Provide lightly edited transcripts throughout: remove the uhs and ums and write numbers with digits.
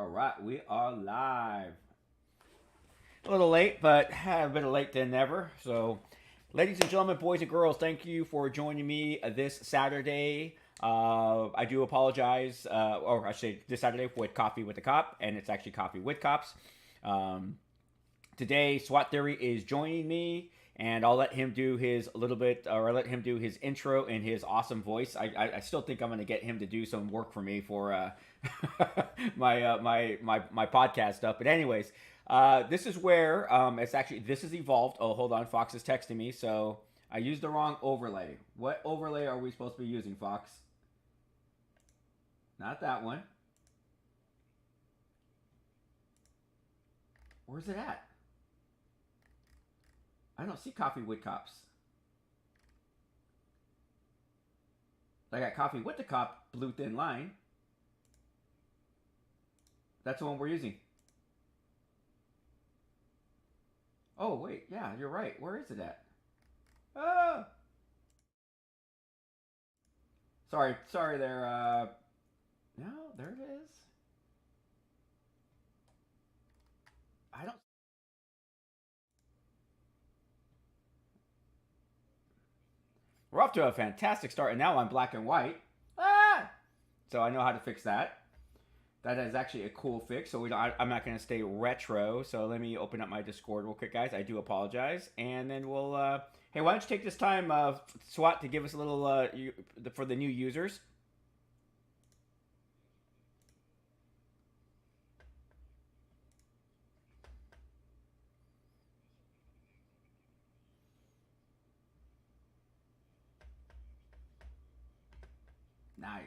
All right, we are live. A little late, but a bit late than never. So, ladies and gentlemen, boys and girls, thank you for joining me this Saturday. I do apologize, or I should say this Saturday with Coffee with the Cop, and it's actually Coffee with Cops. Um, Today, SWAT Theory is joining me, and I'll let him do his little bit, or I'll let him do his intro in his awesome voice. I still think I'm going to get him to do some work for me for my podcast stuff. But anyways, this is where it's actually this is evolved. Oh, hold on, Fox is texting me, so I used the wrong overlay. What overlay are we supposed to be using, Fox? Not that one. Where's it at? I don't see Coffee with Cops. I got Coffee with the Cop, blue thin line. That's the one we're using. Oh, wait. Yeah, you're right. Where is it at? Ah! Sorry there. No, there it is. I don't. We're off to a fantastic start, and now I'm black and white. Ah! So I know how to fix that. That is actually a cool fix. So I'm not going to stay retro. So let me open up my Discord real quick, guys. I do apologize. And then we'll... hey, why don't you take this time, SWAT, to give us a little... for the new users. Nice.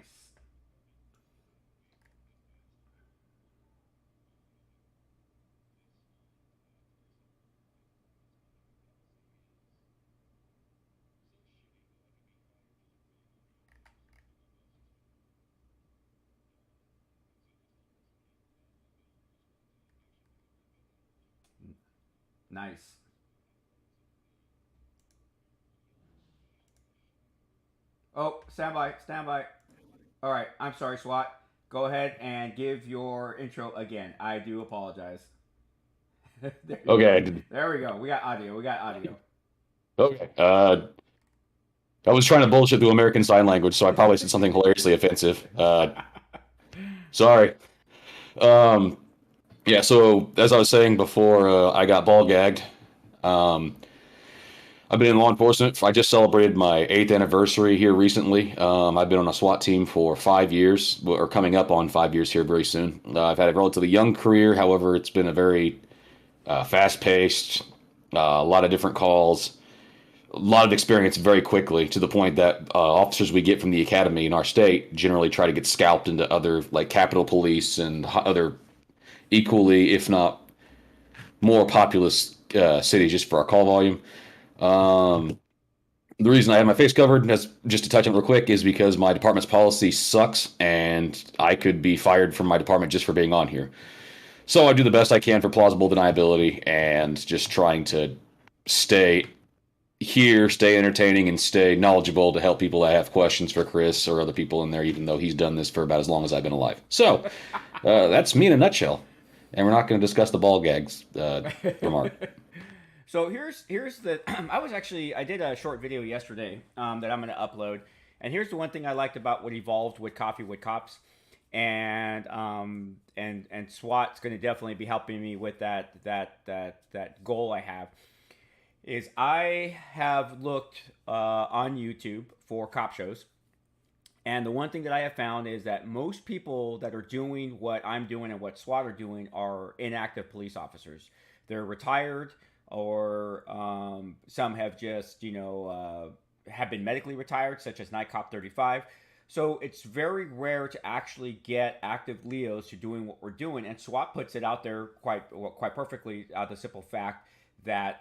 Nice. Oh, stand by. Stand by. All right. I'm sorry, SWAT. Go ahead and give your intro again. I do apologize. there you go. Okay. There we go. We got audio. We got audio. Okay. I was trying to bullshit through American Sign Language, so I probably said something hilariously offensive. Sorry. Um, yeah. So as I was saying before, I got ball gagged. Um, I've been in law enforcement. I just celebrated my 8th anniversary here recently. I've been on a SWAT team for 5 years, or coming up on 5 years here very soon. I've had a relatively young career. However, it's been a very fast-paced, a lot of different calls, a lot of experience very quickly, to the point that officers we get from the academy in our state generally try to get scalped into other, like, Capitol Police and other equally, if not more populous cities, just for our call volume. Um, the reason I have my face covered, as just to touch on it real quick, is because my department's policy sucks, and I could be fired from my department just for being on here. So I do the best I can for plausible deniability and just trying to stay here, stay entertaining, and stay knowledgeable to help people that have questions for Chris or other people in there, even though he's done this for about as long as I've been alive. So that's me in a nutshell. And we're not going to discuss the ball gags remark. So here's the I did a short video yesterday that I'm going to upload, and here's the one thing I liked about what evolved with Coffee with Cops, and SWAT's going to definitely be helping me with that goal I have. Is I have looked on YouTube for cop shows, and the one thing that I have found is that most people that are doing what I'm doing and what SWAT are doing are inactive police officers. They're retired, or some have just have been medically retired, such as Night Cop 35. So it's very rare to actually get active Leos to doing what we're doing, and SWAT puts it out there quite perfectly. The simple fact that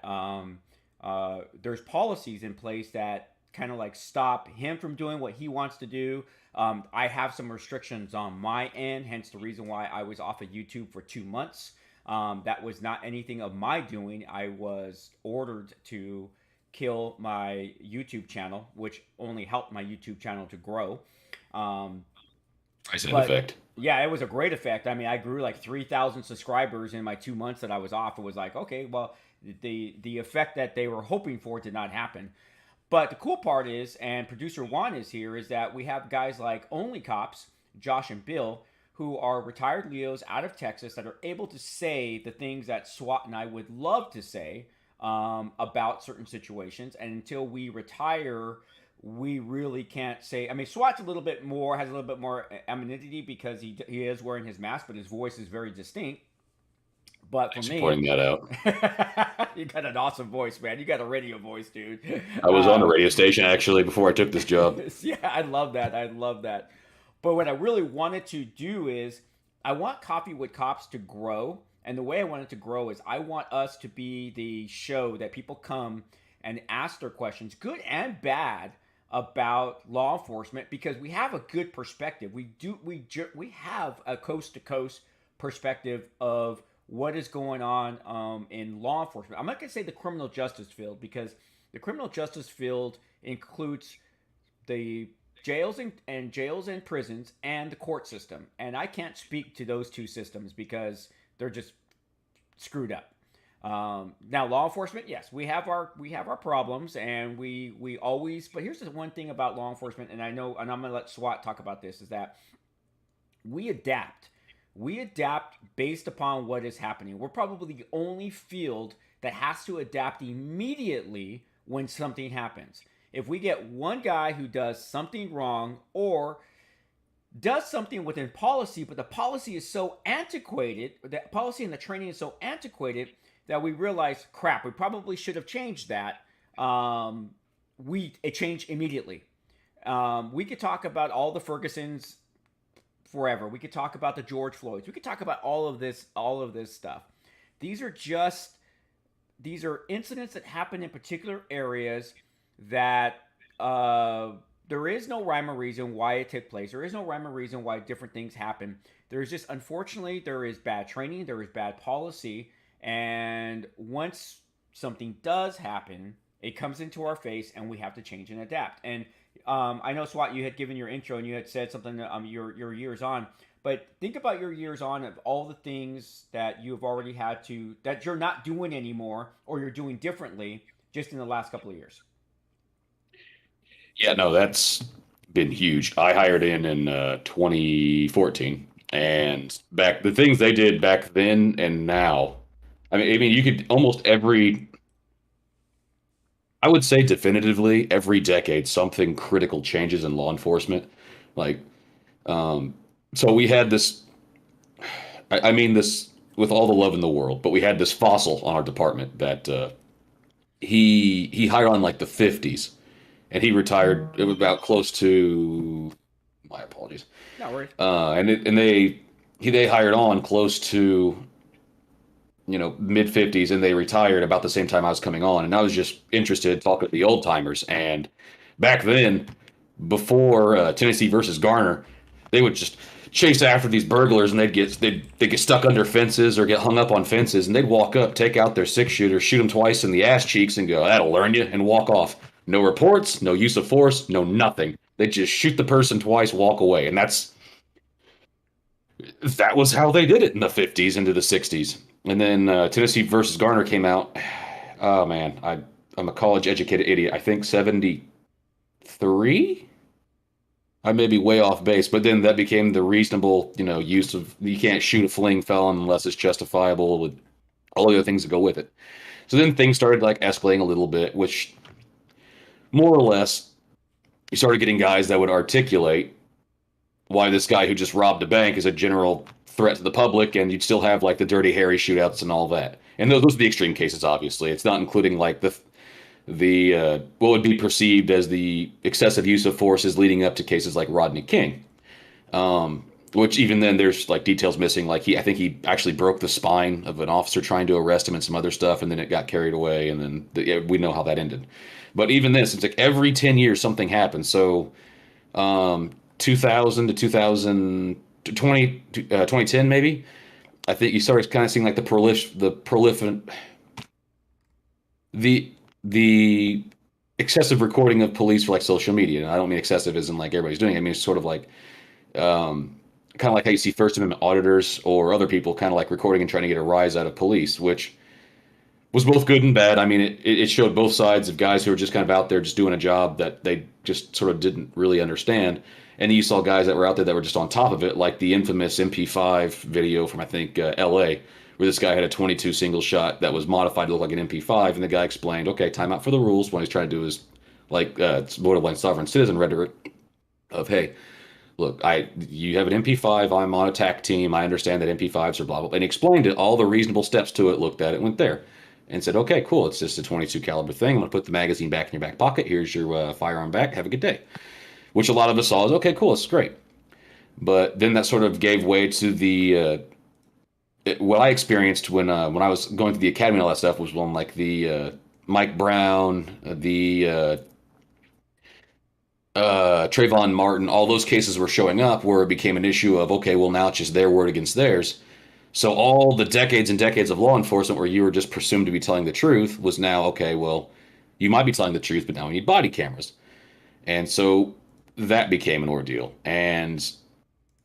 there's policies in place that kind of like stop him from doing what he wants to do. I have some restrictions on my end, hence the reason why I was off of YouTube for 2 months. That was not anything of my doing. I was ordered to kill my YouTube channel, which only helped my YouTube channel to grow. I said But effect. Yeah, it was a great effect. I mean, I grew like 3,000 subscribers in my 2 months that I was off. It was like, okay, well, the effect that they were hoping for did not happen. But the cool part is, and producer Juan is here, is that we have guys like Only Cops, Josh and Bill, who are retired Leos out of Texas that are able to say the things that SWAT and I would love to say about certain situations. And until we retire, we really can't say. I mean, SWAT's a little bit more, has a little bit more amenity because he is wearing his mask, but his voice is very distinct. But for Thanks for me, pointing that out. you got an awesome voice, man. You got a radio voice, dude. I was on a radio station actually before I took this job. Yeah, I love that. I love that. But what I really wanted to do is I want Coffee with Cops to grow. And the way I want it to grow is I want us to be the show that people come and ask their questions, good and bad, about law enforcement because we have a good perspective. We have a coast to coast perspective of what is going on in law enforcement. I'm not going to say the criminal justice field because the criminal justice field includes the jails and prisons and the court system. And I can't speak to those two systems because they're just screwed up. Now, law enforcement, yes, we have our problems, and we always. But here's the one thing about law enforcement, and I know, and I'm gonna let SWAT talk about this, is that we adapt. We adapt based upon what is happening. We're probably the only field that has to adapt immediately when something happens. If we get one guy who does something wrong or does something within policy, but the policy is so antiquated, the policy and the training is so antiquated that we realize, crap, we probably should have changed that. It changed immediately. We could talk about all the Fergusons forever. We could talk about the George Floyds. We could talk about all of this stuff. These are incidents that happen in particular areas that there is no rhyme or reason why it took place. There is no rhyme or reason why different things happen. There's just, unfortunately, there is bad training, there is bad policy, and once something does happen, it comes into our face, and we have to change and adapt. And I know, SWAT, you had given your intro, and you had said something your years on, but think about your years on of all the things that you've already had to, that you're not doing anymore, or you're doing differently just in the last couple of years. Yeah, no, that's been huge. I hired in 2014, and back the things they did back then and now. I mean, you could almost I would say definitively every decade something critical changes in law enforcement. Like, so we had this. I mean this with all the love in the world, but we had this fossil on our department that he hired on like the 50s. And he retired. It was about close to. My apologies. No worries. And they hired on close to, mid 50s, and they retired about the same time I was coming on. And I was just interested talking to the old timers. And back then, before Tennessee versus Garner, they would just chase after these burglars, and they'd get stuck under fences or get hung up on fences, and they'd walk up, take out their 6-shooter, shoot them twice in the ass cheeks, and go, "That'll learn you," and walk off. No reports, no use of force, no nothing. They just shoot the person twice, walk away. And that was how they did it in the 50s into the 60s. And then Tennessee versus Garner came out. Oh, man, I'm a college-educated idiot. I think 73? I may be way off base, but then that became the reasonable, use of, you can't shoot a fleeing felon unless it's justifiable with all the other things that go with it. So then things started like escalating a little bit, which more or less, you started getting guys that would articulate why this guy who just robbed a bank is a general threat to the public, and you'd still have like the Dirty Harry shootouts and all that. And those are the extreme cases, obviously. It's not including like the what would be perceived as the excessive use of forces leading up to cases like Rodney King, which even then there's like details missing. Like I think he actually broke the spine of an officer trying to arrest him and some other stuff, and then it got carried away, and then we know how that ended. But even this, it's like every 10 years something happens. So 2000 to 2010 maybe, I think you started kind of seeing like the excessive recording of police for like social media. And I don't mean excessive as in like everybody's doing it. I mean it's sort of like kind of like how you see First Amendment auditors or other people kind of like recording and trying to get a rise out of police, which was both good and bad. I mean, it showed both sides of guys who were just kind of out there just doing a job that they just sort of didn't really understand. And then you saw guys that were out there that were just on top of it, like the infamous MP5 video from, I think, LA, where this guy had a 22 single shot that was modified to look like an MP5. And the guy explained, okay, time out for the rules when he's trying to do his, like, borderline sovereign citizen rhetoric of, hey, look, you have an MP5, I'm on a TAC team, I understand that MP5s are blah, blah, blah. And he explained it, all the reasonable steps to it, looked at it, went there and said, okay, cool, it's just a 22 caliber thing. I'm going to put the magazine back in your back pocket. Here's your firearm back. Have a good day. Which a lot of us saw as, okay, cool, it's great. But then that sort of gave way to what I experienced when I was going through the academy and all that stuff was when like the Mike Brown, the Trayvon Martin, all those cases were showing up where it became an issue of, okay, well, now it's just their word against theirs. So all the decades and decades of law enforcement where you were just presumed to be telling the truth was now, okay, well, you might be telling the truth, but now we need body cameras. And so that became an ordeal. And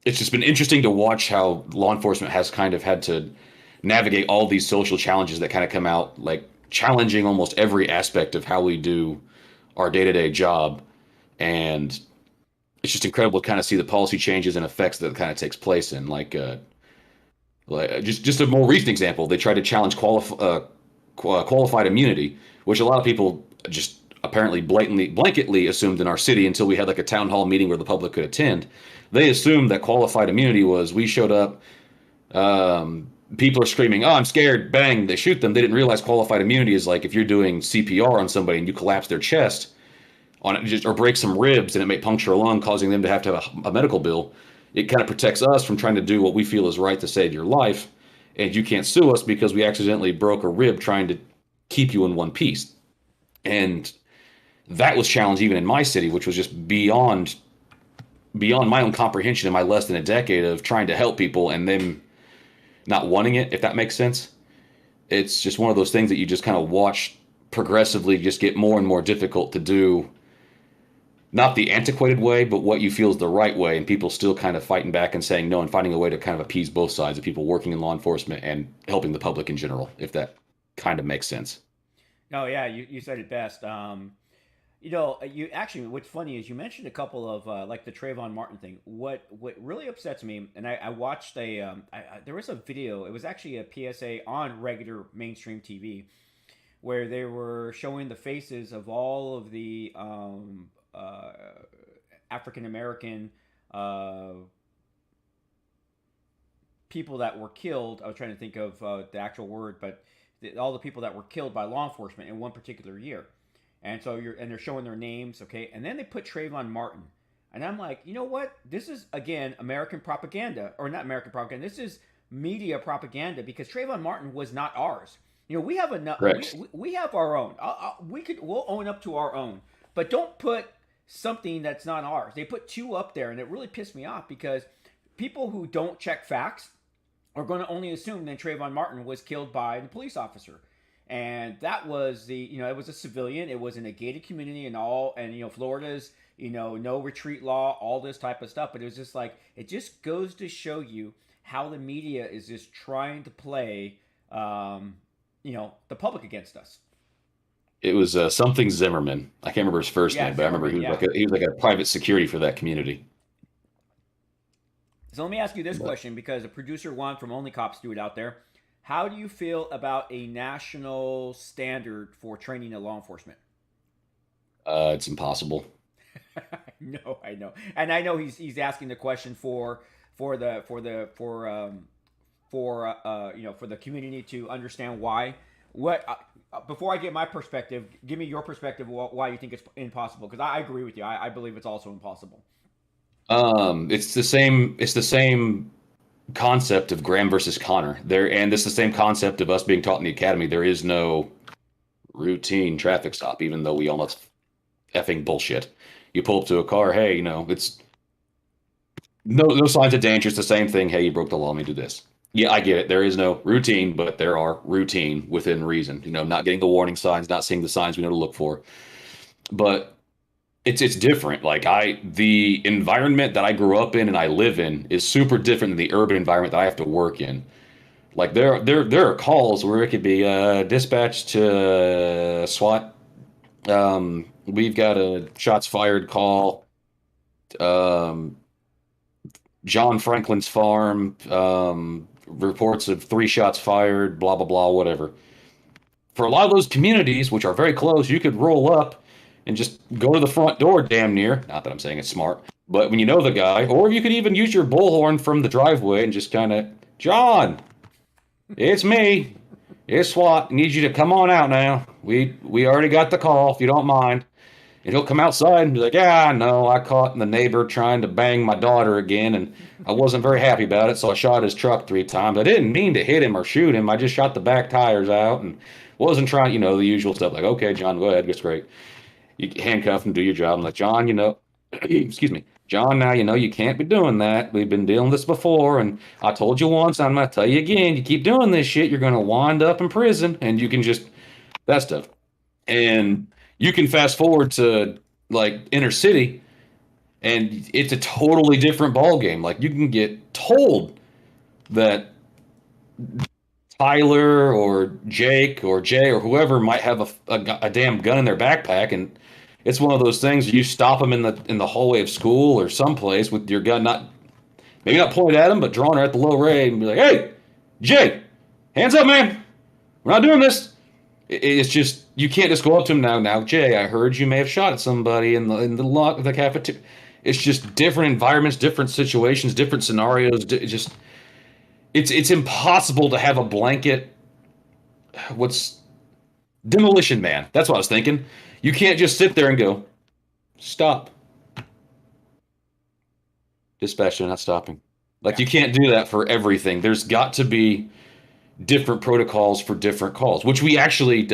it's just been interesting to watch how law enforcement has kind of had to navigate all these social challenges that kind of come out, like challenging almost every aspect of how we do our day-to-day job. And it's just incredible to kind of see the policy changes and effects that kind of takes place in like just a more recent example. They tried to challenge qualified immunity, which a lot of people just apparently blanketly assumed in our city until we had like a town hall meeting where the public could attend. They assumed that qualified immunity was we showed up, people are screaming, "Oh, I'm scared!" Bang, they shoot them. They didn't realize qualified immunity is like if you're doing CPR on somebody and you collapse their chest on it, or break some ribs and it may puncture a lung, causing them to have a medical bill. It kind of protects us from trying to do what we feel is right to save your life, and you can't sue us because we accidentally broke a rib trying to keep you in one piece. And that was challenged even in my city, which was just beyond my own comprehension in my less than a decade of trying to help people and them not wanting it, if that makes sense. It's just one of those things that you just kind of watch progressively just get more and more difficult to do, not the antiquated way, but what you feel is the right way, and people still kind of fighting back and saying no and finding a way to kind of appease both sides of people working in law enforcement and helping the public in general, if that kind of makes sense. Oh yeah, you said it best. You actually, what's funny is you mentioned a couple of like the Trayvon Martin thing. What really upsets me, and I watched there was a video. It was actually a PSA on regular mainstream TV where they were showing the faces of all of the African American people that were killed. I was trying to think of the actual word, but all the people that were killed by law enforcement in one particular year. And so they're showing their names, okay? And then they put Trayvon Martin. And I'm like, you know what? This is, again, American propaganda. Or not American propaganda. This is media propaganda because Trayvon Martin was not ours. We have enough. We have our own. We'll own up to our own. But don't put something that's not ours. They put two up there, and it really pissed me off because people who don't check facts are going to only assume that Trayvon Martin was killed by the police officer. And that was it was a civilian. It was in a gated community and all, and Florida's, no retreat law, all this type of stuff. But it was just like, it just goes to show you how the media is just trying to play, the public against us. It was something Zimmerman. I can't remember his first name, but I remember he was like a private security for that community. So let me ask you this question, because the producer Juan from Only Cops do it out there. How do you feel about a national standard for training in law enforcement? It's impossible. No, I know, and I know he's asking the question for the community to understand why. Before I get my perspective, give me your perspective why you think it's impossible, because I agree with you. I believe it's also impossible. It's the same concept of Graham versus Connor there, and it's the same concept of us being taught in the academy. There is no routine traffic stop, even though we all know it's effing bullshit. You pull up to a car, hey, it's no signs of danger. It's the same thing. Hey, you broke the law. Let me do this. Yeah, I get it. There is no routine, but there are routine within reason. Not getting the warning signs, not seeing the signs we know to look for. But it's different. Like the environment that I grew up in and I live in is super different than the urban environment that I have to work in. Like there are calls where it could be dispatched to SWAT. We've got a shots fired call. Um, John Franklin's farm. Reports of 3 shots fired. Blah blah blah. Whatever. For a lot of those communities, which are very close, you could roll up and just go to the front door damn near. Not that I'm saying it's smart, but when you know the guy, or you could even use your bullhorn from the driveway and just kind of, John, it's me. It's SWAT. I need you to come on out now. We already got the call, if you don't mind. And he'll come outside and be like, yeah, I know. I caught the neighbor trying to bang my daughter again, and I wasn't very happy about it, so I shot his truck 3 times. I didn't mean to hit him or shoot him. I just shot the back tires out and wasn't trying, the usual stuff. Like, okay, John, go ahead. That's great. You handcuff him, do your job. I'm like, John, excuse me. John, now you can't be doing that. We've been dealing with this before, and I told you once, I'm going to tell you again. You keep doing this shit, you're going to wind up in prison, and you can just, that stuff. And you can fast forward to, like, inner city, and it's a totally different ball game. Like, you can get told that Tyler or Jake or Jay or whoever might have a damn gun in their backpack, and it's one of those things you stop them in the hallway of school or someplace with your gun maybe not pointed at them, but drawn at the low rate and be like, hey, Jay, hands up, man. We're not doing this. It's just, you can't just go up to him now, Jay, I heard you may have shot at somebody in the cafeteria. It's just different environments, different situations, different scenarios. It's impossible to have a blanket. Demolition Man? That's what I was thinking. You can't just sit there and go, stop. Dispatch, not stopping. Like, you can't do that for everything. There's got to be different protocols for different calls, which we actually,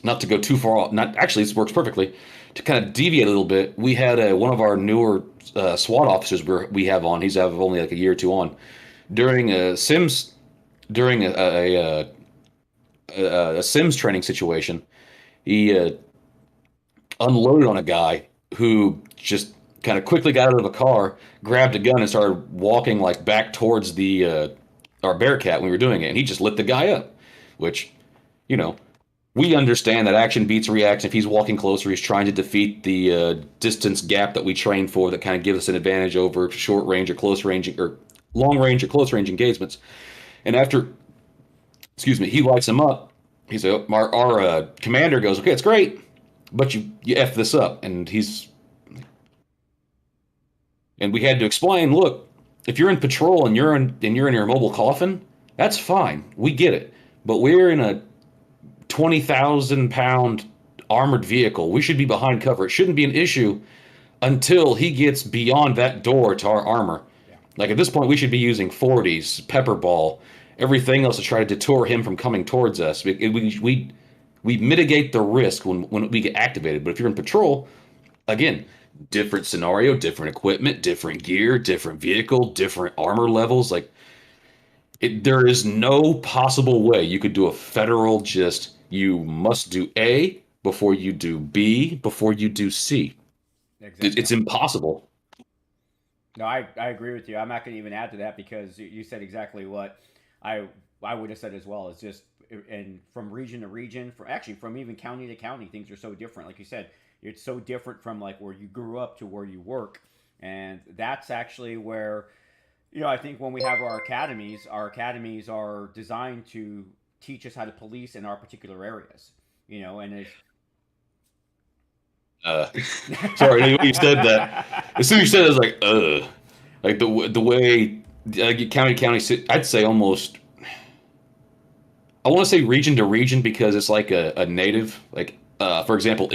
not to go too far off, not actually, this works perfectly. To kind of deviate a little bit, we had one of our newer SWAT officers we have on. He's have only like a year or two on. During a Sims training situation, he unloaded on a guy who just kind of quickly got out of a car, grabbed a gun, and started walking like back towards our Bearcat when we were doing it, and he just lit the guy up. Which, we understand that action beats reaction. If he's walking closer, he's trying to defeat the distance gap that we train for, that kind of gives us an advantage over short range or close range or long range or close range engagements. And after, he lights him up. He's our commander goes, okay, it's great, but you F this up. And we had to explain, look, if you're in patrol and you're in your mobile coffin, that's fine. We get it. But we're in a 20,000-pound armored vehicle. We should be behind cover. It shouldn't be an issue until he gets beyond that door to our armor. Yeah. Like, at this point, we should be using 40s, pepper ball, everything else to try to detour him from coming towards us. We mitigate the risk when we get activated. But if you're in patrol, again, different scenario, different equipment, different gear, different vehicle, different armor levels. Like, there is no possible way you could do a federal you must do A before you do B before you do C. Exactly. It's impossible. No, I agree with you. I'm not going to even add to that, because you said exactly what I would have said as well. It's just, and from region to region, from even county to county, things are so different. Like you said, it's so different from like where you grew up to where you work. And that's actually where, I think when we have our academies are designed to teach us how to police in our particular areas, and it's... Sorry, when you said that, as soon as you said it, I was like, like the way county, I'd say almost, I want to say region to region, because it's like a native, like, for example,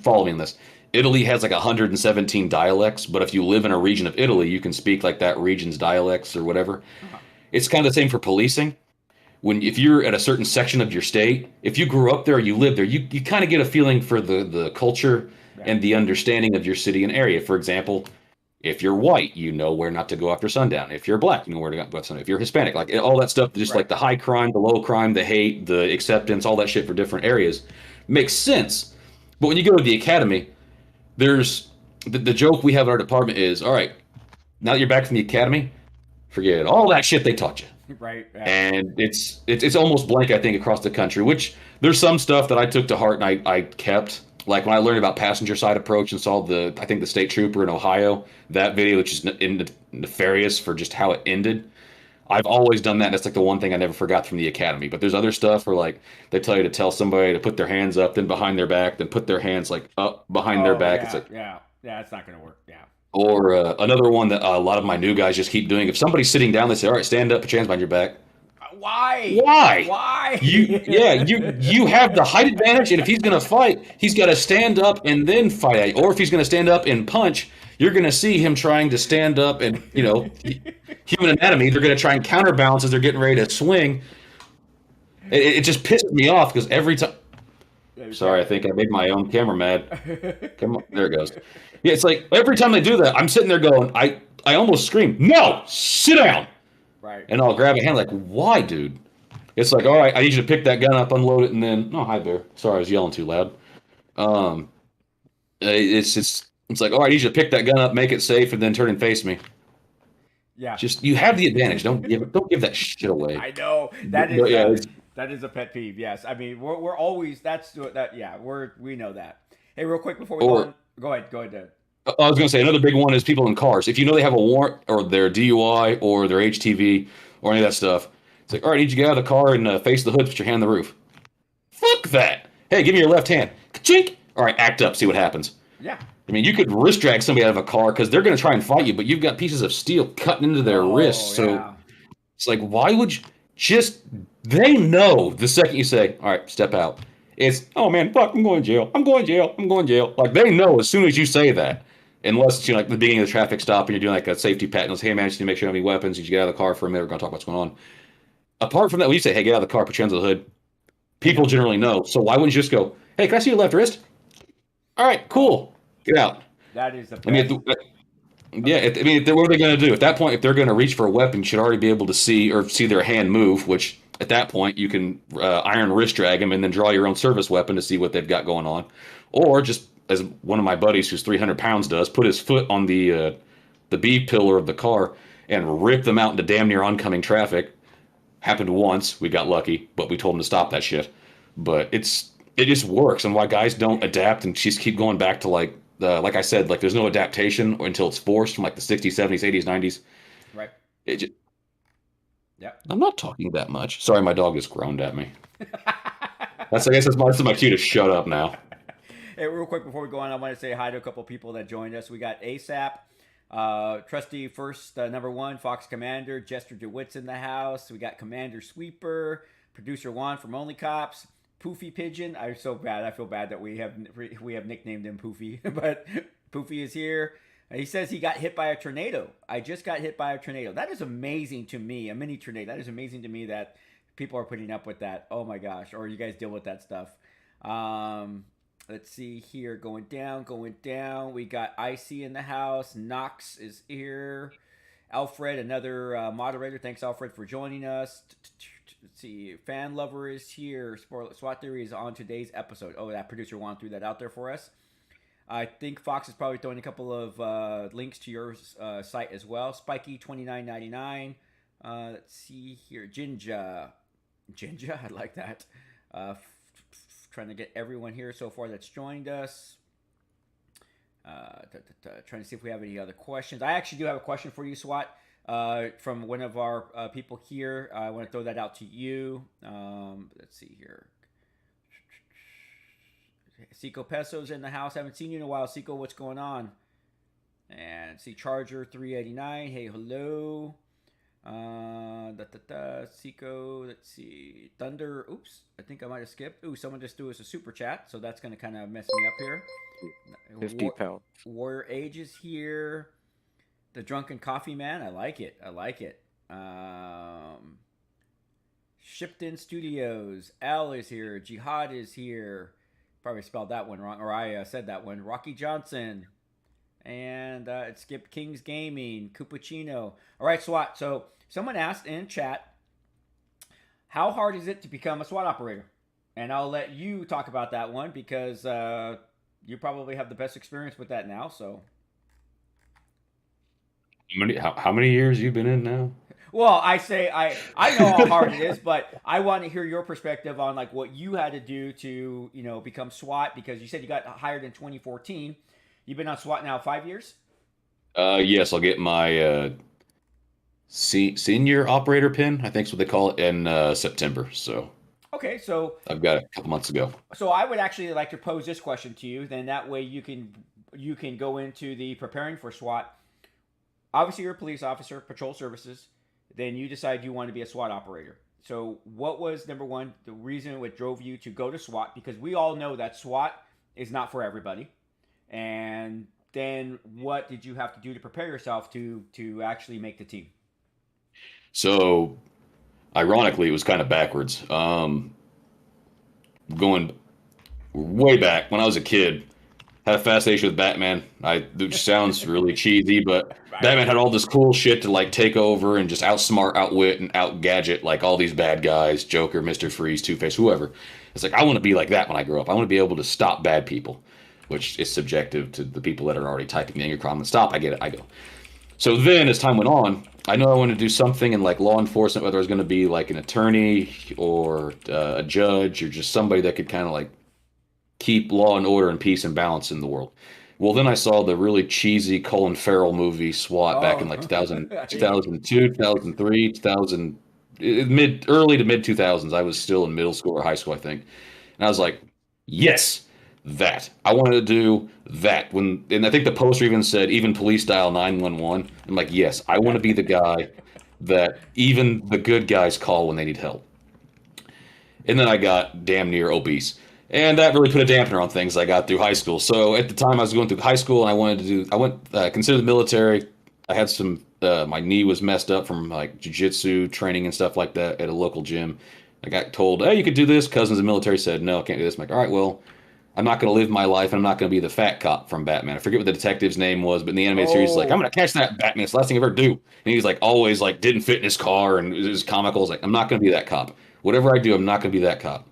follow me in this. Italy has like 117 dialects, but if you live in a region of Italy, you can speak like that region's dialects or whatever. Uh-huh. It's kind of the same for policing. If you're at a certain section of your state, if you grew up there or you live there, you kind of get a feeling for the culture and the understanding of your city and area. For example, if you're white, you know where not to go after sundown. If you're black, you know where to go after sundown. If you're Hispanic, like all that stuff, just like the high crime, the low crime, the hate, the acceptance, all that shit for different areas makes sense. But when you go to the academy, there's the joke we have in our department is, all right, now that you're back from the academy, forget all that shit they taught you. Right. Yeah. And it's almost blank, I think, across the country, which there's some stuff that I took to heart and I kept. Like when I learned about passenger side approach and saw I think the state trooper in Ohio, that video, which is nefarious for just how it ended. I've always done that. And that's like the one thing I never forgot from the academy. But there's other stuff where like they tell you to tell somebody to put their hands up, then behind their back, then put their hands like up behind their Oh back. yeah, It's like, yeah. It's not gonna work. Yeah. or another one that a lot of my new guys just keep doing. If somebody's sitting down, they say, "All right, stand up, put your hands behind your back." Why? Why? Why? You have the height advantage, and if he's gonna fight, he's got to stand up and then fight at you. Or if he's gonna stand up and punch, you're gonna see him trying to stand up and human anatomy. They're gonna try and counterbalance as they're getting ready to swing. It just pisses me off because every time. Sorry, I think I made my own camera mad. Come on, there it goes. Yeah, it's like every time they do that, I'm sitting there going, I almost scream, "No, sit down!" Right. And I'll grab a hand like, "Why, dude?" It's like, "All right, I need you to pick that gun up, unload it, and then." Oh, hi, Bear. Sorry, I was yelling too loud. It's like, "All right, I need you to pick that gun up, make it safe, and then turn and face me." Yeah. Just you have the advantage. Don't give that shit away. I know that is a pet peeve. Yes, I mean we're always we know that. Hey, real quick before we go ahead, Dad. I was going to say another big one is people in cars. If you know they have a warrant or their DUI or their HTV or any of that stuff, it's like, all right, I need you to get out of the car and face the hood, put your hand on the roof. Fuck that. Hey, give me your left hand. Ka-chink. All right, act up, see what happens. Yeah. I mean, you could wrist drag somebody out of a car because they're going to try and fight you, but you've got pieces of steel cutting into their wrists. So it's like, why would you they know the second you say, all right, step out. It's, oh man, fuck, I'm going to jail. I'm going to jail. I'm going to jail. Like they know as soon as you say that. Unless it's like the beginning of the traffic stop and you're doing like a safety pat and goes, hey man, just need to make sure you don't have any weapons. You get out of the car for a minute. We're going to talk about what's going on. Apart from that, when you say, hey, get out of the car, put your hands on the hood, people generally know. So why wouldn't you just go, hey, can I see your left wrist? All right, cool. Get out. That is the best. I mean, what are they going to do? At that point, if they're going to reach for a weapon, you should already be able to see their hand move, which at that point you can iron wrist drag them and then draw your own service weapon to see what they've got going on. Or just, as one of my buddies who's 300 pounds does, put his foot on the B pillar of the car and rip them out into damn near oncoming traffic. Happened once. We got lucky, but we told him to stop that shit. But it just works. And why guys don't adapt and just keep going back to like I said, like there's no adaptation until it's forced from like the 60s, 70s, 80s, 90s. Right. I'm not talking that much. Sorry, my dog just groaned at me. I guess that's my cue to shut up now. Hey, real quick before we go on, I want to say hi to a couple people that joined us. We got ASAP, Trusty First Number One, Fox Commander, Jester DeWitt's in the house. We got Commander Sweeper, Producer Juan from Only Cops, Poofy Pigeon. I feel bad that we have nicknamed him Poofy, but Poofy is here. He says he got hit by a tornado. I just got hit by a tornado. That is amazing to me. A mini tornado. That is amazing to me that people are putting up with that. Oh my gosh. Or you guys deal with that stuff. Let's see here. Going down. We got Icy in the house. Knox is here. Alfred, another moderator. Thanks, Alfred, for joining us. Let's see. Fan Lover is here. SWAT Theory is on today's episode. Oh, that producer Juan threw that out there for us. I think Fox is probably throwing a couple of links to your site as well. Spiky $29.99. Let's see here. Jinja, I like that. Trying to get everyone here so far that's joined us. Trying to see if we have any other questions. I actually do have a question for you, SWAT, from one of our people here. I want to throw that out to you. Let's see here. Seco Peso's in the house. Haven't seen you in a while, Seco. What's going on? And see Charger 389. Hey, hello. Seco. Let's see. Thunder. Oops. I think I might have skipped. Ooh, someone just threw us a super chat, so that's going to kind of mess me up here. 50 pounds. Warrior Age is here. The Drunken Coffee Man. I like it. Shipped Studios. Al is here. Jihad is here. Probably spelled that one wrong, or I said that one. Rocky Johnson. And it skipped King's Gaming. Cupuccino. All right, SWAT. So someone asked in chat, how hard is it to become a SWAT operator? And I'll let you talk about that one because you probably have the best experience with that now. So, How many years you been in now? well, I know how hard it is, but I want to hear your perspective on like what you had to do to become SWAT, because you said you got hired in 2014. You've been on SWAT now 5 years. Yes, I'll get my senior operator pin, I think is what they call it, in September. So Okay, so I've got a couple months to go. I would actually like to pose this question to you. Then that way you can go into the preparing for SWAT. Obviously, you're a police officer, patrol services. Then you decide you want to be a SWAT operator. So, what was number one the reason what drove you to go to SWAT? Because we all know that SWAT is not for everybody. And then, what did you have to do to prepare yourself to actually make the team? So, ironically, it was kind of backwards. Going way back when I was a kid, had a fascination with Batman. Which sounds really cheesy, but Right. Batman had all this cool shit to like take over and just outsmart, outwit, and outgadget like all these bad guys, Joker, Mr. Freeze, Two-Face, whoever. It's like I want to be like that when I grow up. I want to be able to stop bad people, which is subjective to the people that are already typing the anger comment. Stop, I get it, I go. So then, as time went on, I know I wanted to do something in like law enforcement, whether I was going to be like an attorney or a judge or just somebody that could kind of like keep law and order and peace and balance in the world. Well, then I saw the really cheesy Colin Farrell movie SWAT back in like 2000, 2002, 2003, 2000, early to mid 2000s. I was still in middle school or high school, I think. And I was like, yes, that. I wanted to do that. And I think the poster even said, even police dial 911. I'm like, yes, I want to be the guy that even the good guys call when they need help. And then I got damn near obese. And that really put a dampener on things I got through high school. So at the time I was going through high school and I went consider the military. I had some, my knee was messed up from like jiu-jitsu training and stuff like that at a local gym. I got told, hey, you could do this. Cousins in the military said, no, I can't do this. I'm like, all right, well, I'm not going to live my life and I'm not going to be the fat cop from Batman. I forget what the detective's name was, but in the animated series, he's like, I'm going to catch that Batman. It's the last thing I ever do. And he's like, always like didn't fit in his car and it was comical. I was like, I'm not going to be that cop. Whatever I do, I'm not going to be that cop.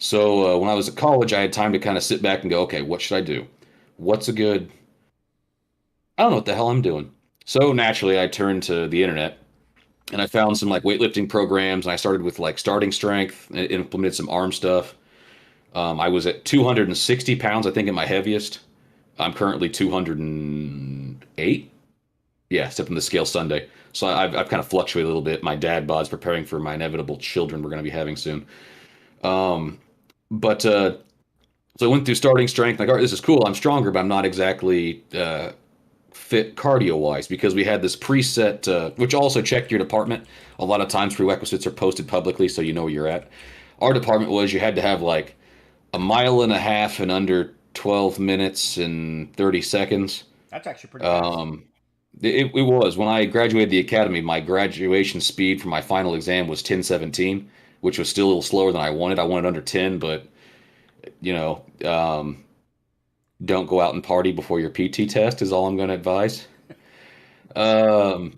So when I was at college, I had time to kind of sit back and go, okay, what should I do? What's a good... I don't know what the hell I'm doing. So naturally, I turned to the internet, and I found some like weightlifting programs, and I started with like starting strength, and implemented some arm stuff. I was at 260 pounds, I think, at my heaviest. I'm currently 208. Yeah, stepping the scale Sunday. So I've kind of fluctuated a little bit. My dad bod's preparing for my inevitable children we're going to be having soon. So I went through starting strength, like, all right, this is cool. I'm stronger, but I'm not exactly fit cardio-wise because we had this preset, which also check your department. A lot of times prerequisites are posted publicly so you know where you're at. Our department was you had to have like a mile and a half in under 12 minutes and 30 seconds. That's actually pretty fast. It was. When I graduated the academy, my graduation speed for my final exam was 10:17, which was still a little slower than I wanted. I wanted under 10, but, you know, don't go out and party before your PT test is all I'm going to advise. So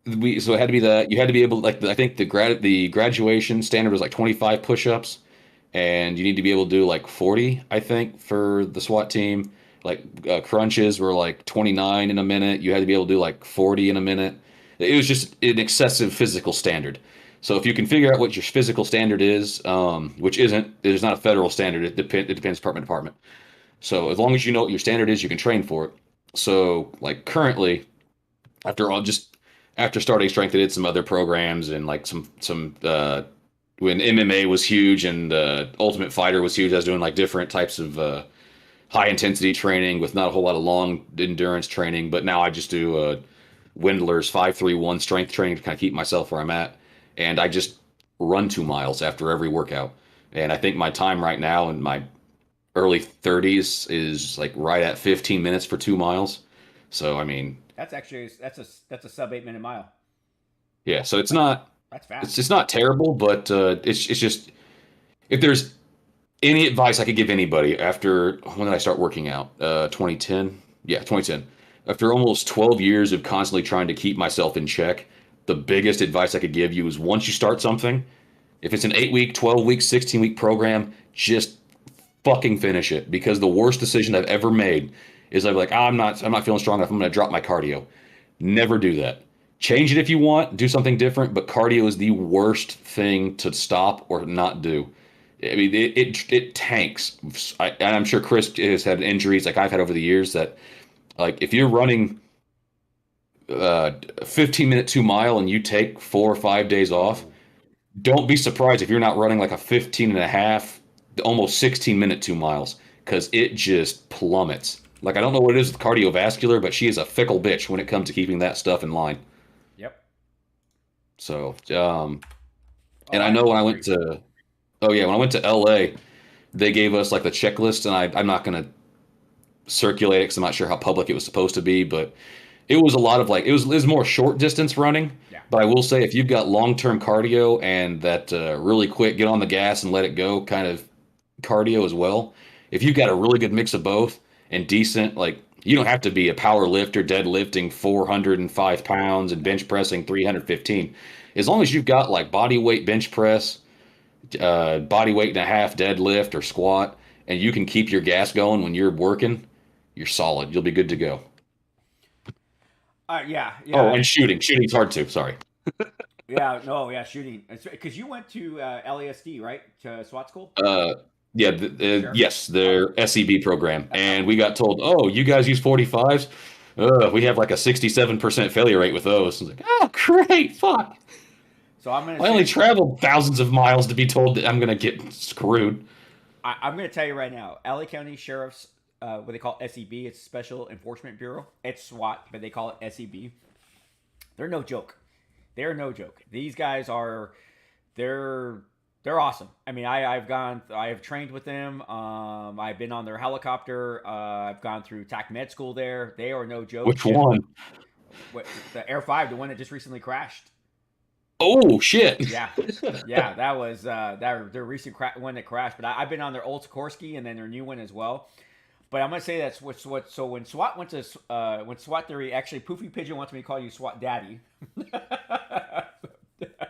it had to be that. You had to be able, like, I think the graduation standard was like 25 push-ups, and you need to be able to do like 40, I think, for the SWAT team. Like crunches were like 29 in a minute. You had to be able to do like 40 in a minute. It was just an excessive physical standard. So if you can figure out what your physical standard is, which there's not a federal standard. It depends department to department. So as long as you know what your standard is, you can train for it. So like currently, after starting strength, I did some other programs and like some when MMA was huge and Ultimate Fighter was huge. I was doing like different types of high intensity training with not a whole lot of long endurance training. But now I just do Wendler's 5-3-1 strength training to kind of keep myself where I'm at. And I just run 2 miles after every workout. And I think my time right now in my early 30s is like right at 15 minutes for 2 miles. So, I mean... That's a sub 8 minute mile. Yeah, so it's not... That's fast. It's not terrible, but it's just... If there's any advice I could give anybody after... When did I start working out? 2010? Yeah, 2010. After almost 12 years of constantly trying to keep myself in check... The biggest advice I could give you is once you start something, if it's an 8-week, 12-week, 16-week program, just fucking finish it, because the worst decision I've ever made is I'm like, I'm not feeling strong enough. I'm going to drop my cardio. Never do that. Change it if you want, do something different, but cardio is the worst thing to stop or not do. I mean, it tanks. And I'm sure Chris has had injuries like I've had over the years that, like, if you're running 15-minute 2 mile and you take 4 or 5 days off, don't be surprised if you're not running like a 15 and a half, almost 16-minute 2 miles, because it just plummets. Like, I don't know what it is with cardiovascular, but she is a fickle bitch when it comes to keeping that stuff in line. Yep. So, and I know when I went to, when I went to LA, they gave us like the checklist, and I'm not going to circulate it because I'm not sure how public it was supposed to be, but it was a lot of like, it was more short distance running. Yeah. But I will say, if you've got long-term cardio and that really quick, get on the gas and let it go kind of cardio as well, if you've got a really good mix of both and decent, like, you don't have to be a power lifter deadlifting 405 pounds and bench pressing 315. As long as you've got like body weight bench press, body weight and a half deadlift or squat, and you can keep your gas going when you're working, you're solid. You'll be good to go. Yeah. Oh, and shooting. Shooting's hard too. Sorry. Shooting. Because you went to LASD, right? To SWAT school? Yeah, Sure. Yes, their SEB program. And we got told, oh, you guys use 45s? We have like a 67% failure rate with those. I was like, oh, great, fuck. So I only traveled thousands of miles to be told that I'm going to get screwed. I'm going to tell you right now, LA County Sheriff's, what they call SEB, it's Special Enforcement Bureau. It's SWAT, but they call it SEB. They're no joke. They're no joke. These guys are, they're awesome. I mean, I have trained with them. I've been on their helicopter. I've gone through TAC Med School there. They are no joke. Which one? The Air 5, the one that just recently crashed. Oh, shit. Yeah, that was their recent one that crashed. But I've been on their old Sikorsky and then their new one as well. But I'm gonna say that's what. So when SWAT went to when SWATtheory, actually, Poofy Pigeon wants me to call you SWAT Daddy.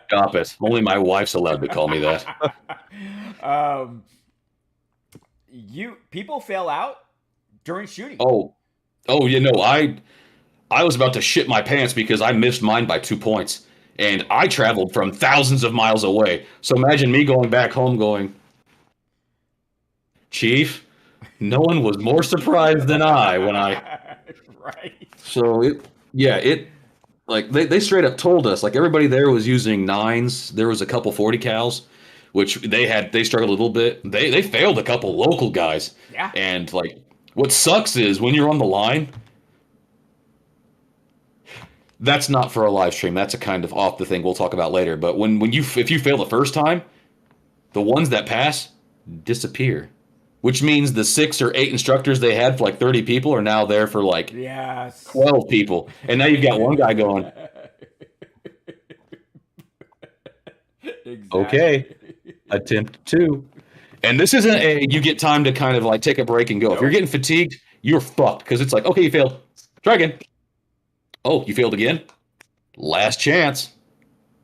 Stop it! Only my wife's allowed to call me that. People fail out during shooting. I was about to shit my pants because I missed mine by 2 points. And I traveled from thousands of miles away. So imagine me going back home going, Chief, no one was more surprised than I when I... Right. So, they straight up told us, like, everybody there was using 9s. There was a couple 40 cals, which they struggled a little bit. They failed a couple local guys. Yeah. And, like, what sucks is when you're on the line... That's not for a live stream. That's a kind of off the thing we'll talk about later. But if you fail the first time, the ones that pass disappear, which means the 6 or 8 instructors they had for like 30 people are now there for like 12 people, and now you've got one guy going, exactly. Okay, attempt 2, and this isn't you get time to kind of like take a break and go. Nope. If you're getting fatigued, you're fucked because it's like, okay, you failed, try again. Oh, you failed again? Last chance.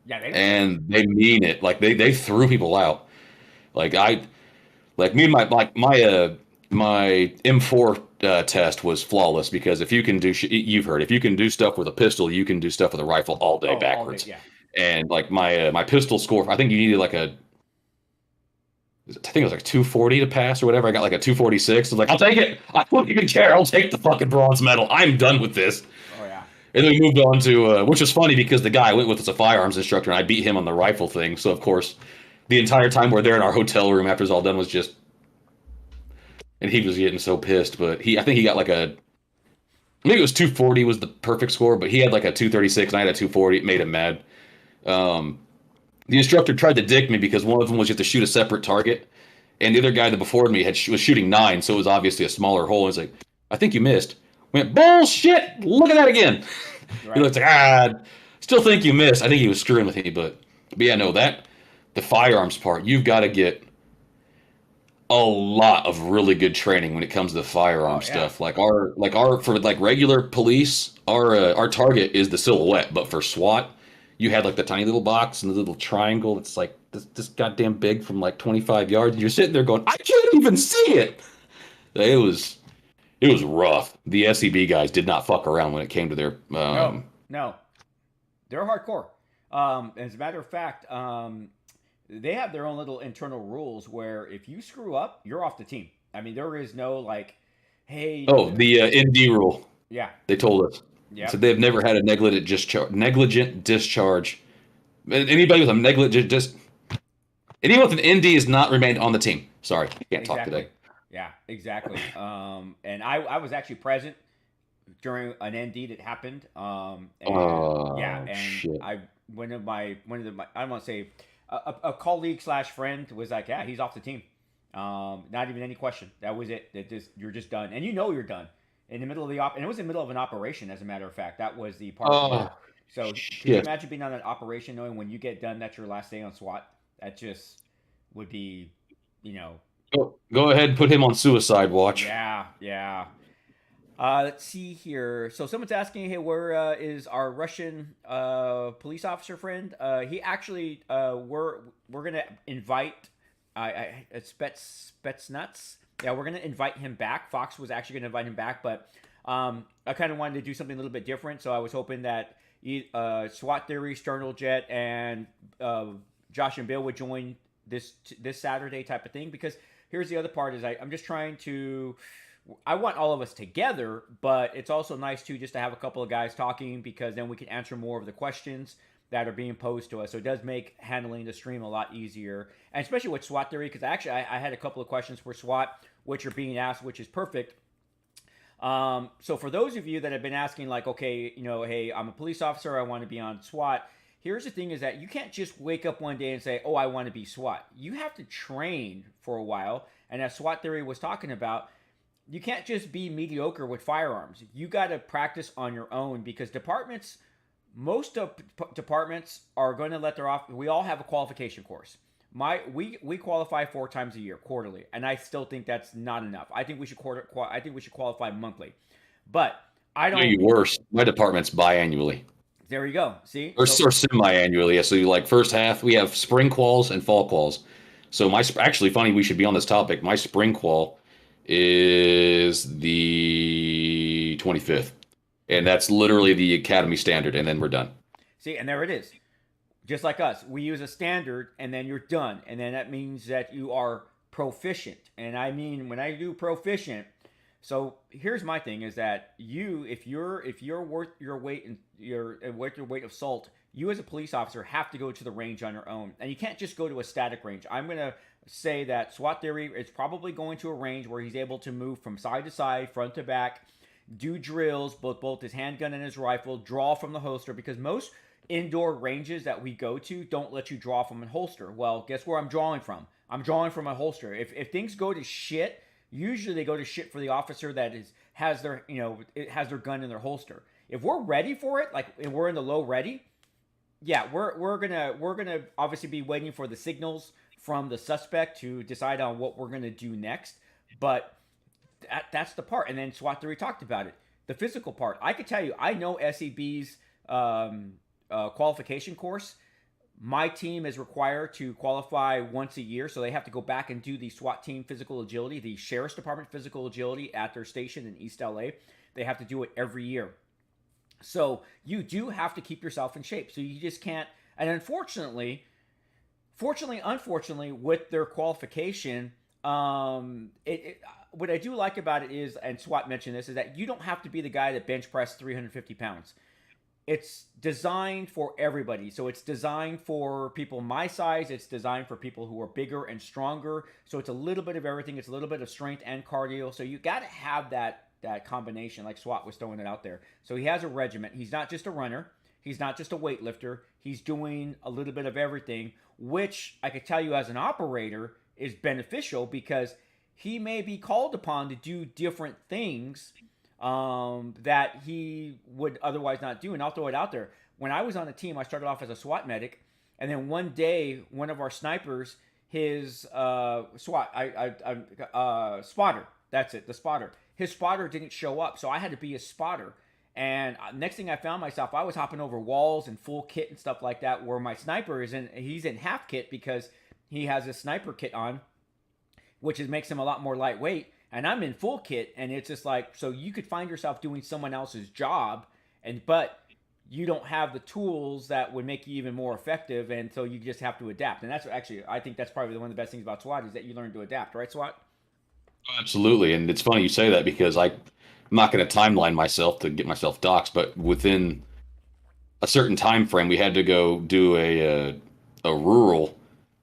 Yeah, and they mean it. Like they threw people out. Like me and my M4 test was flawless because if you can do you've heard, if you can do stuff with a pistol, you can do stuff with a rifle all day backwards. All day, yeah. And like my pistol score, I think you needed like I think it was like 240 to pass or whatever. I got like a 246. I was like, I'll take it. I don't even care. I'll take the fucking bronze medal. I'm done with this. Oh yeah. And then we moved on to, which was funny because the guy I went with was a firearms instructor, and I beat him on the rifle thing. So, of course, the entire time we're there in our hotel room after it's all done was just... And he was getting so pissed, but I think he got like maybe it was 240 was the perfect score, but he had like a 236, and I had a 240. It made him mad. The instructor tried to dick me because one of them was you have to shoot a separate target, and the other guy that before me was shooting 9, so it was obviously a smaller hole. And he's like, I think you missed. Went, bullshit! Look at that again! Right. He looks like, still think you missed. I think he was screwing with me, but yeah, no, the firearms part, you've got to get a lot of really good training when it comes to the firearm stuff. Like our for like regular police, our target is the silhouette, but for SWAT, you had like the tiny little box and the little triangle. It's like this goddamn big from like 25 yards. And you're sitting there going, I can't even see it. It was rough. The SEB guys did not fuck around when it came to their No, they're hardcore. As a matter of fact, they have their own little internal rules where if you screw up, you're off the team. I mean, there is no like, hey. The ND rule. Yeah. They told us. Yeah. So they've never had a negligent discharge. Anybody with a anyone with an ND has not remained on the team. Sorry, I can't talk today. Yeah, exactly. And I was actually present during an ND that happened. Shit. One of my I don't want to say a colleague / friend was like, yeah, he's off the team. Not even any question. That was it. You're just done, and you're done in the middle of the and it was in the middle of an operation. As a matter of fact, that was the part. So can you imagine being on an operation knowing when you get done that's your last day on SWAT? That just would be, Go ahead and put him on suicide watch. Yeah. Let's see here. So someone's asking, hey, where is our Russian police officer friend? He actually, we're gonna invite Spetsnaz. Yeah, we're gonna invite him back. Fox was actually gonna invite him back, but I kind of wanted to do something a little bit different. So I was hoping that SWATtheory, TridentZ, and Josh and Bill would join this Saturday type of thing, because here's the other part is I'm just trying to, I want all of us together, but it's also nice too just to have a couple of guys talking, because then we can answer more of the questions that are being posed to us. So it does make handling the stream a lot easier, and especially with SWATtheory, because actually I had a couple of questions for SWAT which are being asked, which is perfect. So for those of you that have been asking, like, okay, hey, I'm a police officer, I want to be on SWAT. Here's the thing is that you can't just wake up one day and say, oh, I want to be SWAT. You have to train for a while. And as SWATtheory was talking about, you can't just be mediocre with firearms. You got to practice on your own, because most departments are going to let we all have a qualification course. We qualify 4 times a year, quarterly, and I still think that's not enough. I think we should qualify monthly. But I don't. Maybe worse. My department's biannually. There you go. See? Or semi-annually. Yeah, so like first half, we have spring quals and fall quals. So actually funny, we should be on this topic. My spring qual is the 25th. And that's literally the academy standard, and then we're done. See, and there it is. Just like us. We use a standard, and then you're done. And then that means that you are proficient. And I mean, when I do proficient, so here's my thing is that if you're worth your weight and worth your weight of salt, you as a police officer have to go to the range on your own, and you can't just go to a static range. I'm gonna say that SWATtheory is probably going to a range where he's able to move from side to side, front to back, do drills, both his handgun and his rifle, draw from the holster, because most indoor ranges that we go to don't let you draw from a holster. Well, guess where I'm drawing from? I'm drawing from a holster. If things go to shit, usually they go to shit for the officer that has their gun in their holster. If we're ready for it, like if we're in the low ready, yeah, we're gonna obviously be waiting for the signals from the suspect to decide on what we're gonna do next. But that's the part. And then SWATtheory talked about it, the physical part. I could tell you, I know SEB's qualification course. My team is required to qualify once a year, so they have to go back and do the SWAT team physical agility, the Sheriff's Department physical agility at their station in East LA. They have to do it every year. So you do have to keep yourself in shape. So you just can't. And unfortunately, with their qualification, what I do like about it is, and SWAT mentioned this, is that you don't have to be the guy that bench pressed 350 pounds. It's designed for everybody. So it's designed for people my size. It's designed for people who are bigger and stronger. So it's a little bit of everything. It's a little bit of strength and cardio. So you got to have that combination, like SWAT was throwing it out there. So he has a regiment. He's not just a runner. He's not just a weightlifter. He's doing a little bit of everything, which I could tell you as an operator is beneficial, because he may be called upon to do different things that he would otherwise not do. And I'll throw it out there. When I was on the team, I started off as a SWAT medic, and then one day, one of our snipers, his spotter, that's it, the spotter. His spotter didn't show up, so I had to be a spotter. And next thing I found myself, I was hopping over walls in full kit and stuff like that, where my sniper he's in half kit because he has a sniper kit on, which makes him a lot more lightweight. And I'm in full kit, and it's just like, so you could find yourself doing someone else's job, but you don't have the tools that would make you even more effective, and so you just have to adapt. And that's actually, I think that's probably one of the best things about SWAT is that you learn to adapt, right, SWAT? Absolutely, and it's funny you say that because I'm not going to timeline myself to get myself doxxed, but within a certain time frame, we had to go do a rural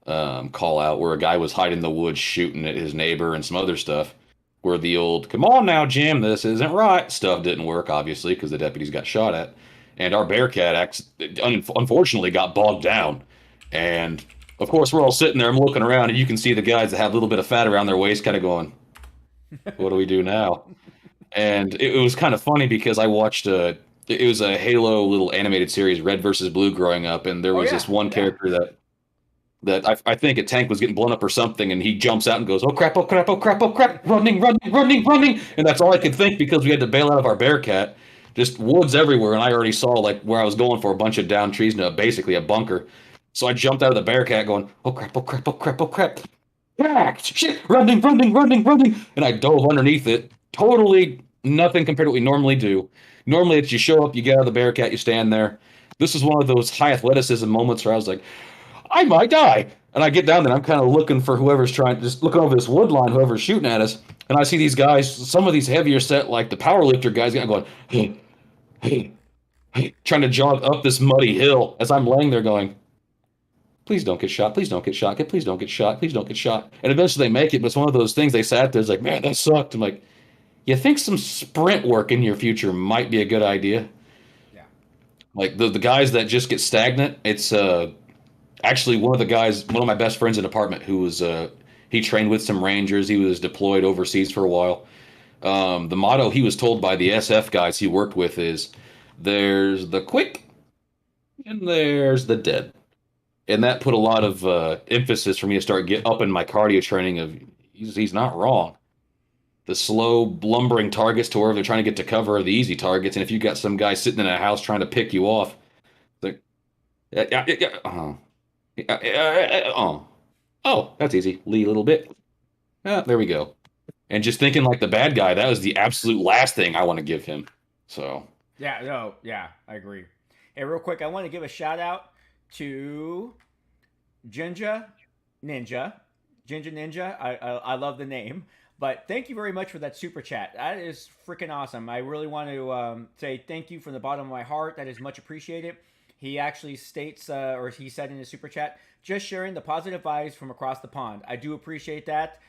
call out where a guy was hiding in the woods shooting at his neighbor and some other stuff. Where the old "come on now, Jim, this isn't right" stuff didn't work, obviously, because the deputies got shot at, and our Bearcat unfortunately got bogged down, and of course we're all sitting there and looking around, and you can see the guys that have a little bit of fat around their waist, kind of going, "What do we do now?" And it was kind of funny because I watched it was a Halo little animated series, Red versus Blue, growing up, and there was this one character that I think a tank was getting blown up or something, and he jumps out and goes, "Oh crap, oh crap, oh crap, oh crap, running, running, running, running." And that's all I could think because we had to bail out of our Bearcat. Just woods everywhere, and I already saw like where I was going for a bunch of downed trees and basically a bunker. So I jumped out of the Bearcat going, "Oh crap, oh crap, oh crap, oh crap. Shit, running, running, running, running." And I dove underneath it. Totally nothing compared to what we normally do. Normally it's you show up, you get out of the Bearcat, you stand there. This is one of those high athleticism moments where I was like, I might die. And I get down there, and I'm kind of looking for whoever's just looking over this wood line, whoever's shooting at us. And I see these guys, some of these heavier set, like the power lifter guys, going, hey, hey, hey, trying to jog up this muddy hill as I'm laying there going, please don't get shot, please don't get shot, please don't get shot, please don't get shot. And eventually they make it, but it's one of those things they sat there, it's like, man, that sucked. I'm like, you think some sprint work in your future might be a good idea? Yeah. Like the guys that just get stagnant, it's actually one of my best friends in the department who was he trained with some Rangers. He was deployed overseas for a while. The motto he was told by the SF guys he worked with is, there's the quick and there's the dead. And that put a lot of emphasis for me to start get up in my cardio training of he's not wrong. The slow lumbering targets to where they're trying to get to cover are the easy targets. And if you got some guy sitting in a house trying to pick you off, like, oh, that's easy. Lee a little bit. There we go. And just thinking like the bad guy, that was the absolute last thing I want to give him. So yeah, no, yeah, I agree. Hey, real quick, I want to give a shout out to Ginger Ninja. I love the name. But thank you very much for that super chat. That is freaking awesome. I really want to say thank you from the bottom of my heart. That is much appreciated. He actually states, or he said in his super chat, just sharing the positive vibes from across the pond. I do appreciate that.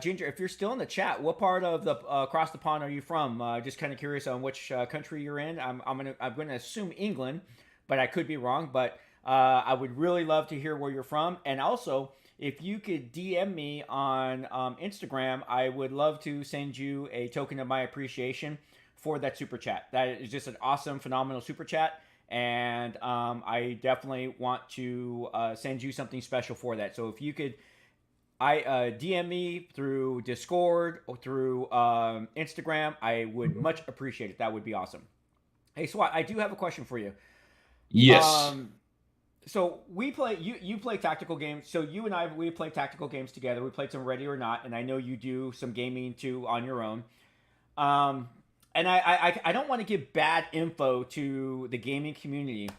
Ginger, if you're still in the chat, what part of the across the pond are you from? Just kind of curious on which country you're in. I'm gonna assume England, but I could be wrong. But I would really love to hear where you're from. And also, if you could DM me on Instagram, I would love to send you a token of my appreciation for that super chat. That is just an awesome, phenomenal super chat. And I definitely want to send you something special for that. So if you could DM me through Discord or through Instagram, I would much appreciate it. That would be awesome. Hey, SWAT, I do have a question for you. Yes. So we play. You play tactical games. So you and we play tactical games together. We played some Ready or Not, and I know you do some gaming too on your own. And I don't want to give bad info to the gaming community,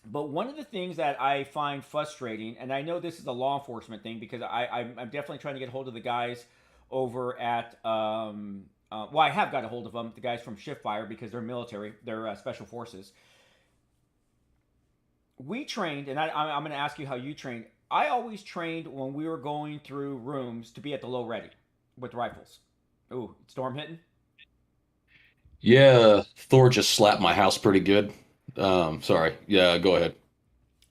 but one of the things that I find frustrating, and I know this is a law enforcement thing because I'm definitely trying to get a hold of the guys over at, well, I have got a hold of them, the guys from Shiftfire, because they're military, they're special forces. We trained, and I'm going to ask you how you trained. I always trained when we were going through rooms to be at the low ready with rifles. Ooh, storm hitting? Yeah, Thor just slapped my house pretty good. Sorry. Yeah, go ahead.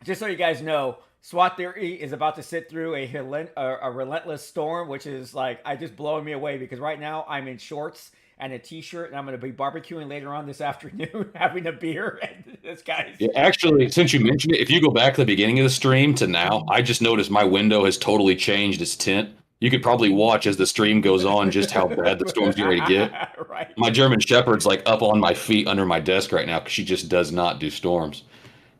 Just so you guys know, SWATtheory is about to sit through a relentless storm, which is like, just blowing me away because right now I'm in shorts and a t-shirt and I'm going to be barbecuing later on this afternoon, having a beer. And this guy's... Yeah, actually, since you mentioned it, if you go back to the beginning of the stream to now, I just noticed my window has totally changed its tint. you could probably watch as the stream goes on just how bad the storm's getting ready to get. Right. My German Shepherd's like up on my feet under my desk right now because she just does not do storms.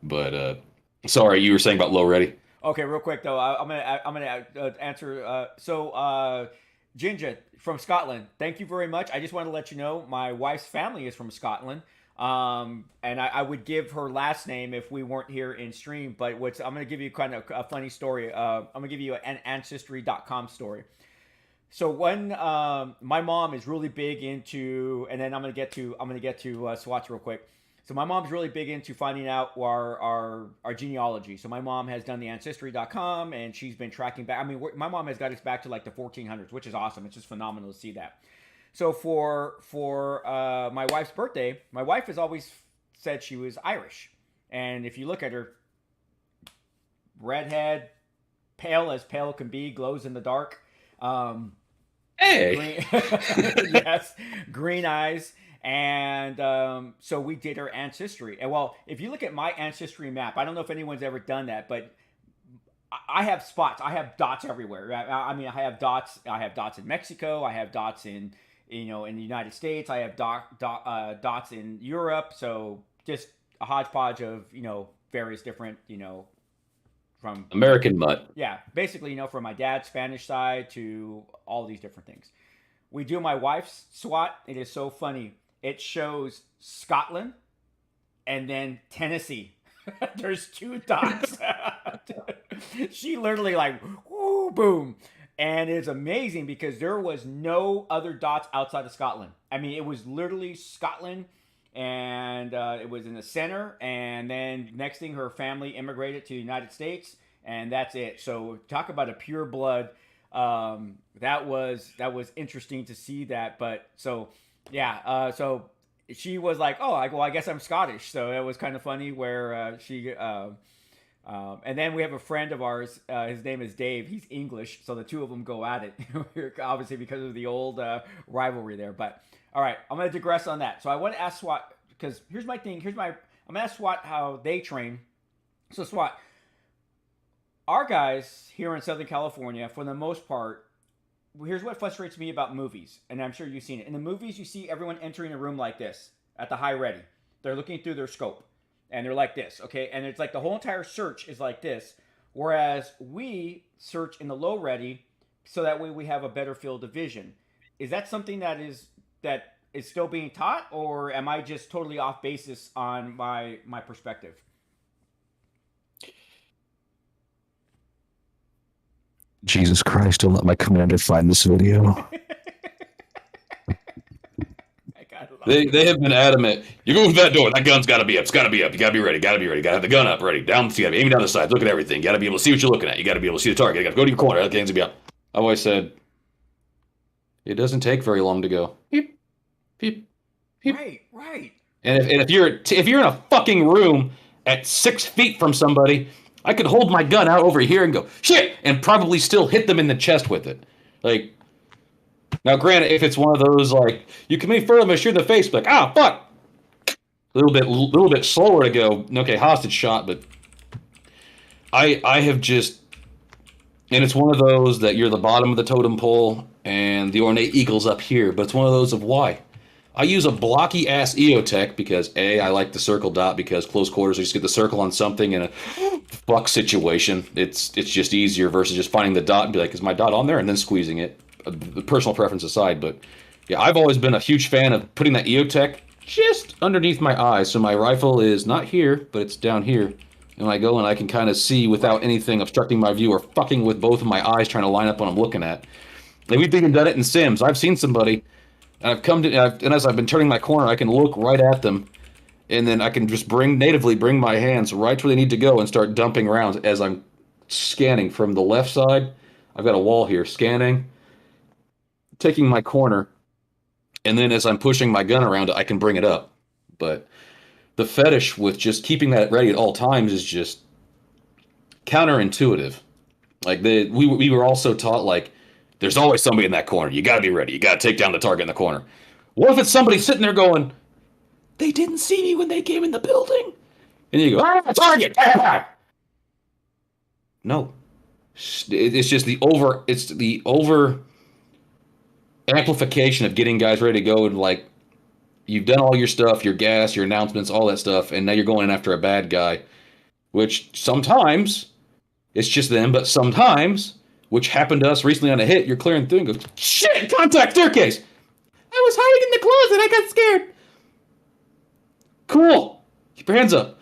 But sorry, you were saying about low ready. Okay, real quick though, I'm gonna answer. Ginger from Scotland, thank you very much. I just want to let you know my wife's family is from Scotland. And I would give her last name if we weren't here in stream, but I'm going to give you kind of a funny story. I'm going to give you an ancestry.com story. So when my mom is really big into, and then I'm going to get to SWATs real quick. So my mom's really big into finding out our genealogy. So my mom has done the ancestry.com and she's been tracking back. I mean, my mom has got us back to like the 1400s, which is awesome. It's just phenomenal to see that. So for my wife's birthday, my wife has always said she was Irish. And if you look at her, redhead, pale as pale can be, glows in the dark. Hey! Yes, green eyes. And so we did her ancestry. And well, if you look at my ancestry map, I don't know if anyone's ever done that, but I have spots. I have dots everywhere. I mean, I have dots in Mexico. I have dots in the United States. I have dots in Europe. So just a hodgepodge of, various different, from American mutt. Yeah, basically, from my dad's Spanish side to all these different things. We do my wife's SWAT. It is so funny. It shows Scotland and then Tennessee. There's 2 dots. She literally like, whoo, boom. And it's amazing because there was no other dots outside of Scotland. I mean, it was literally Scotland, and it was in the center. And then next thing, her family immigrated to the United States, and that's it. So talk about a pure blood. That was interesting to see that. But so yeah, so she was like, oh, I guess I'm Scottish. So it was kind of funny where she. And then we have a friend of ours. His name is Dave. He's English, so the two of them go at it. Obviously, because of the old rivalry there. But all right, I'm going to digress on that. So I want to ask SWAT because here's my thing. I'm going to ask SWAT how they train. So SWAT, our guys here in Southern California, for the most part, here's what frustrates me about movies, and I'm sure you've seen it. In the movies, you see everyone entering a room like this at the high ready. They're looking through their scope. And they're like this, okay? And it's like the whole entire search is like this. Whereas we search in the low ready so that way we have a better field of vision. Is that something that is still being taught, or am I just totally off basis on my perspective? Jesus Christ, don't let my commander find this video. They have been adamant. You go through that door. That gun's got to be up. It's got to be up. You got to be ready. Got to be ready. Got to have the gun up, ready. Down. You got to be aiming down the sides. Look at everything. You got to be able to see what you're looking at. You got to be able to see the target. You got to go to your corner. That gun's gonna be up. I've always said it doesn't take very long to go. Peep, peep, peep. Right. And if you're in a fucking room at 6 feet from somebody, I could hold my gun out over here and go shit, and probably still hit them in the chest with it. Like. Now, granted, if it's one of those, like, you can make further of a shoot in the face, like, fuck! A little bit slower to go, okay, hostage shot, but I have just, and it's one of those that you're the bottom of the totem pole, and the ornate eagle's up here, but it's one of those of why. I use a blocky-ass EOTech because, A, I like the circle dot, because close quarters, I just get the circle on something in a fuck situation. It's just easier versus just finding the dot and be like, is my dot on there? And then squeezing it. The personal preference aside, but yeah, I've always been a huge fan of putting that EOTech just underneath my eyes, so my rifle is not here, but it's down here, and I go and I can kind of see without anything obstructing my view or fucking with both of my eyes trying to line up what I'm looking at. And we've even done it in Sims. I've seen somebody, and and as I've been turning my corner, I can look right at them, and then I can just natively bring my hands right where they need to go and start dumping rounds as I'm scanning from the left side. I've got a wall here, scanning, taking my corner, and then as I'm pushing my gun around it, I can bring it up. But the fetish with just keeping that ready at all times is just counterintuitive. Like we were also taught, like, there's always somebody in that corner. You gotta be ready. You gotta take down the target in the corner. What if it's somebody sitting there going, they didn't see me when they came in the building? And you go, target! No. It's just the over amplification of getting guys ready to go, and like you've done all your stuff, your gas, your announcements, all that stuff, and now you're going in after a bad guy, which sometimes it's just them, but sometimes, which happened to us recently on a hit, you're clearing through and go, shit, contact staircase. I was hiding in the closet, I got scared. Cool. Keep your hands up.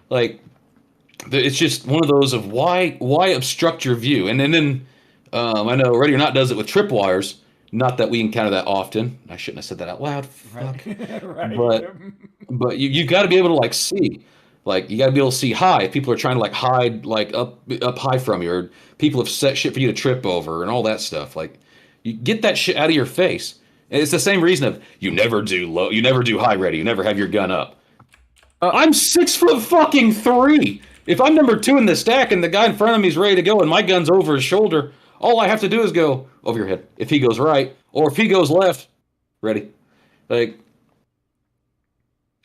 Like, it's just one of those of why obstruct your view? And then I know Ready or Not does it with tripwires. Not that we encounter that often. I shouldn't have said that out loud. Fuck. Right. But you got to be able to like see. Like you got to be able to see high. If people are trying to like hide like up high from you, or people have set shit for you to trip over and all that stuff. Like you get that shit out of your face. And it's the same reason of you never do high ready, you never have your gun up. I'm 6'3". If I'm number 2 in the stack and the guy in front of me is ready to go and my gun's over his shoulder, all I have to do is go over your head. If he goes right or if he goes left, ready. Like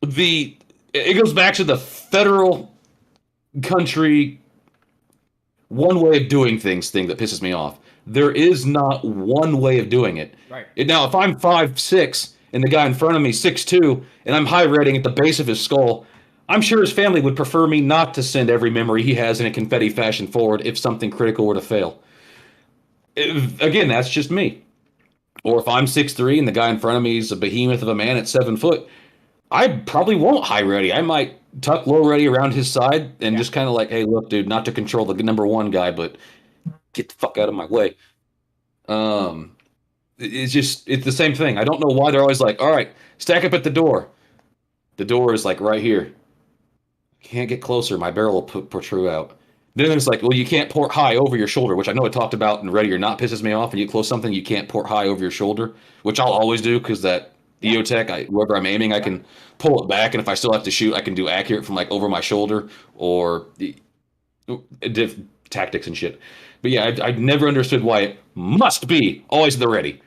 it goes back to the federal country one way of doing things thing that pisses me off. There is not one way of doing it. Right. Now, if I'm 5'6" and the guy in front of me 6'2", and I'm high reading at the base of his skull, I'm sure his family would prefer me not to send every memory he has in a confetti fashion forward if something critical were to fail. Again, that's just me. Or if I'm 6'3" and the guy in front of me is a behemoth of a man at 7 foot, I probably won't high ready. I might tuck low ready around his side and just kind of like, hey, look, dude, not to control the number 1 guy, but get the fuck out of my way. It's the same thing. I don't know why they're always like, all right, stack up at the door. The door is like right here. Can't get closer. My barrel will protrude out. Then it's like, well, you can't port high over your shoulder, which I know I talked about in Ready or Not pisses me off. When you close something, you can't port high over your shoulder, which I'll always do because that EOTech, whoever I'm aiming, I can pull it back, and if I still have to shoot, I can do accurate from like over my shoulder or tactics and shit. But yeah, I never understood why it must be always the ready.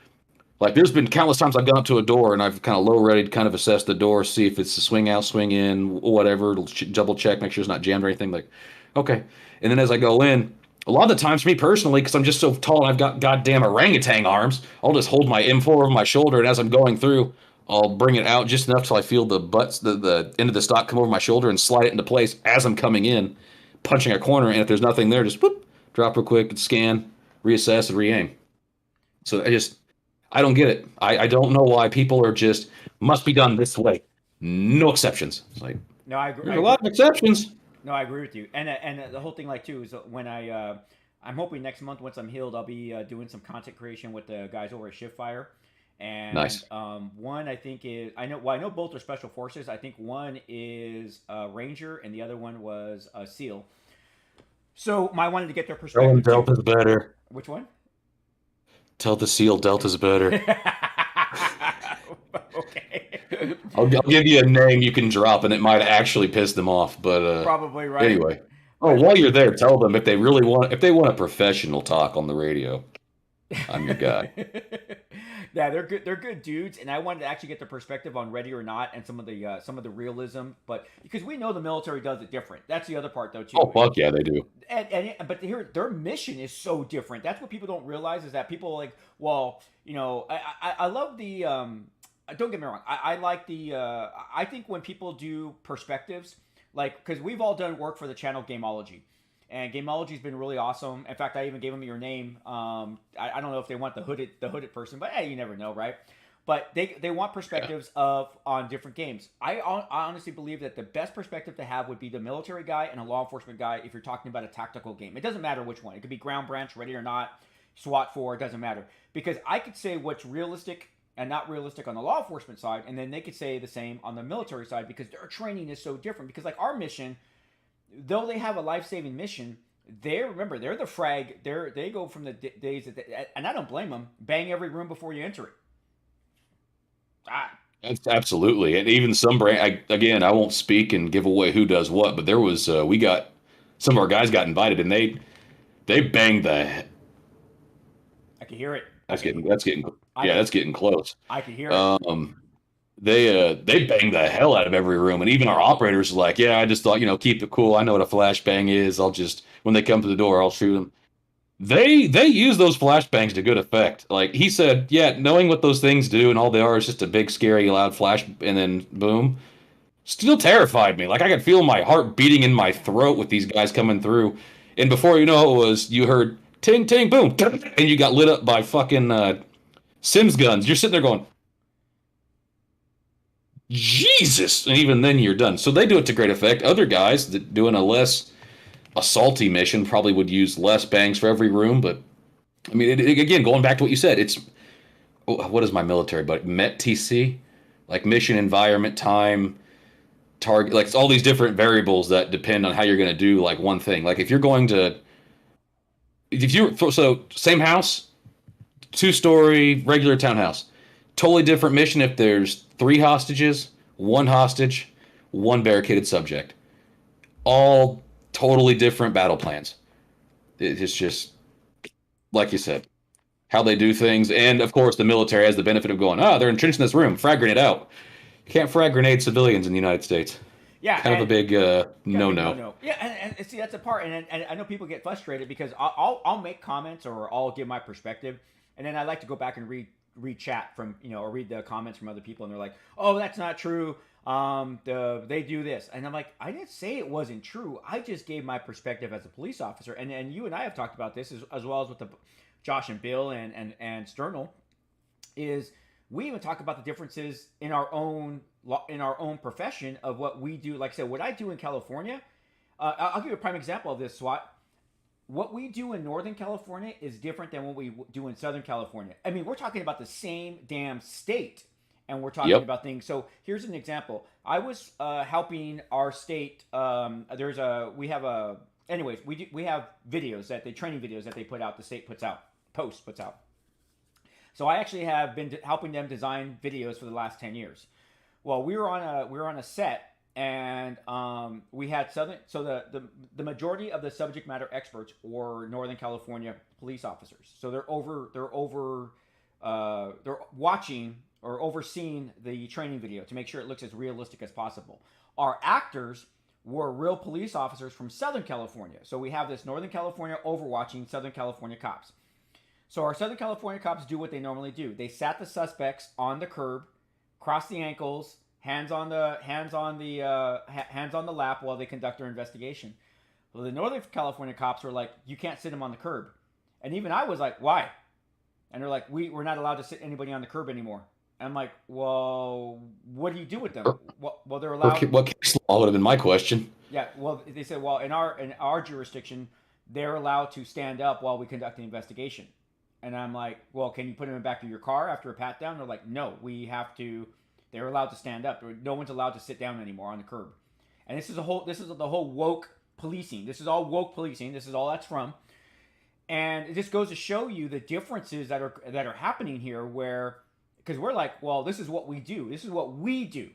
Like there's been countless times I've gone up to a door and I've kind of low readied, kind of assessed the door, see if it's a swing out, swing in, whatever, double check, make sure it's not jammed or anything. Like, okay. And then as I go in, a lot of the times for me personally, because I'm just so tall and I've got goddamn orangutan arms, I'll just hold my M4 over my shoulder, and as I'm going through, I'll bring it out just enough till I feel the end of the stock come over my shoulder and slide it into place as I'm coming in, punching a corner, and if there's nothing there, just whoop, drop real quick, scan, reassess, and re-aim. So I don't get it. I don't know why people are just, must be done this way. No exceptions. It's like, no, I agree. There's a lot of exceptions. No, I agree with you. And the whole thing, like, too, is when I'm hoping next month, once I'm healed, I'll be doing some content creation with the guys over at Shiftfire. And nice. One, I think, is, I know both are special forces. I think one is Ranger and the other one was SEAL. So I wanted to get their perspective. Delta's better. Which one? Tell the SEAL Delta's better. Okay. I'll give you a name you can drop, and it might actually piss them off. But probably right. Anyway, while you're there, tell them if they want a professional talk on the radio, I'm your guy. Yeah, they're good. They're good dudes, and I wanted to actually get their perspective on Ready or Not and some of the realism, but because we know the military does it different. That's the other part, though, too. Oh fuck yeah, they do. But their mission is so different. That's what people don't realize, is that people are like, well, I love the. Don't get me wrong. I like the. I think when people do perspectives, like, because we've all done work for the channel Gameology. And Gameology's been really awesome. In fact, I even gave them your name. I don't know if they want the hooded person, but hey, you never know, right? But they want perspectives on different games. I honestly believe that the best perspective to have would be the military guy and a law enforcement guy if you're talking about a tactical game. It doesn't matter which one. It could be Ground Branch, Ready or Not, SWAT 4, it doesn't matter. Because I could say what's realistic and not realistic on the law enforcement side, and then they could say the same on the military side, because their training is so different. Because like our mission, though they have a life-saving mission, they're the frag. They go from the days and I don't blame them. Bang every room before you enter it. That's absolutely, and even some brand. I won't speak and give away who does what, but there was some of our guys got invited, and they banged the. I can hear it. That's getting close. I can hear it. They bang the hell out of every room, and even our operators are like, yeah, I just thought, keep it cool. I know what a flashbang is. I'll just, when they come to the door, I'll shoot them. They use those flashbangs to good effect. Like he said, yeah, knowing what those things do and all they are is just a big, scary, loud flash, and then boom. Still terrified me. Like I could feel my heart beating in my throat with these guys coming through. And before you know it was, you heard ting ting boom, and you got lit up by fucking Sims guns. You're sitting there going, Jesus! And even then you're done. So they do it to great effect. Other guys that doing a less assaulty mission probably would use less bangs for every room. But I mean, again, going back to what you said, it's what is my military? But Met TC, like mission environment time target, like it's all these different variables that depend on how you're going to do like one thing. Like if you're going to, if you so same house, 2-story regular townhouse, totally different mission if there's 3 hostages, 1 hostage, 1 barricaded subject, all totally different battle plans. It's just like you said, how they do things, and of course the military has the benefit of going, they're entrenched in this room, frag grenade out. You can't frag grenade civilians in the United States. Yeah, kind of a big no. No. Yeah, and see that's a part, and I know people get frustrated because I'll make comments or I'll give my perspective, and then I like to go back and read chat from or read the comments from other people, and they're like, oh, that's not true. They do this, and I'm like, I didn't say it wasn't true. I just gave my perspective as a police officer, and you and I have talked about this as well as with the Josh and Bill and Sternal, is we even talk about the differences in our own profession of what we do. Like I said, what I do in California, I'll give you a prime example of this, SWAT. What we do in Northern California is different than what we do in Southern California. I mean, we're talking about the same damn state, and we're talking about things. So here's an example. I was helping our state. We have videos training videos that they put out. The state puts out, puts out. So I actually have been helping them design videos for the last 10 years. Well, we were on a set, and we had the majority of the subject matter experts were Northern California police officers. So they're watching or overseeing the training video to make sure it looks as realistic as possible. Our actors were real police officers from Southern California. So we have this Northern California overwatching Southern California cops. So our Southern California cops do what they normally do. They sat the suspects on the curb, cross the ankles, hands on the lap while they conduct their investigation. Well, the Northern California cops were like, you can't sit them on the curb. And even I was like, why? And they're like, we're not allowed to sit anybody on the curb anymore. And I'm like, well, what do you do with them? Well, they're allowed. What case law would have been my question? Yeah, well, they said, well, in our jurisdiction, they're allowed to stand up while we conduct the investigation. And I'm like, well, can you put them in the back of your car after a pat down? They're like, no, they're allowed to stand up. No one's allowed to sit down anymore on the curb. And this is the whole woke policing. This is all woke policing. This is all that's from. And it just goes to show you the differences that are happening here because we're like, well, this is what we do. This is what we do.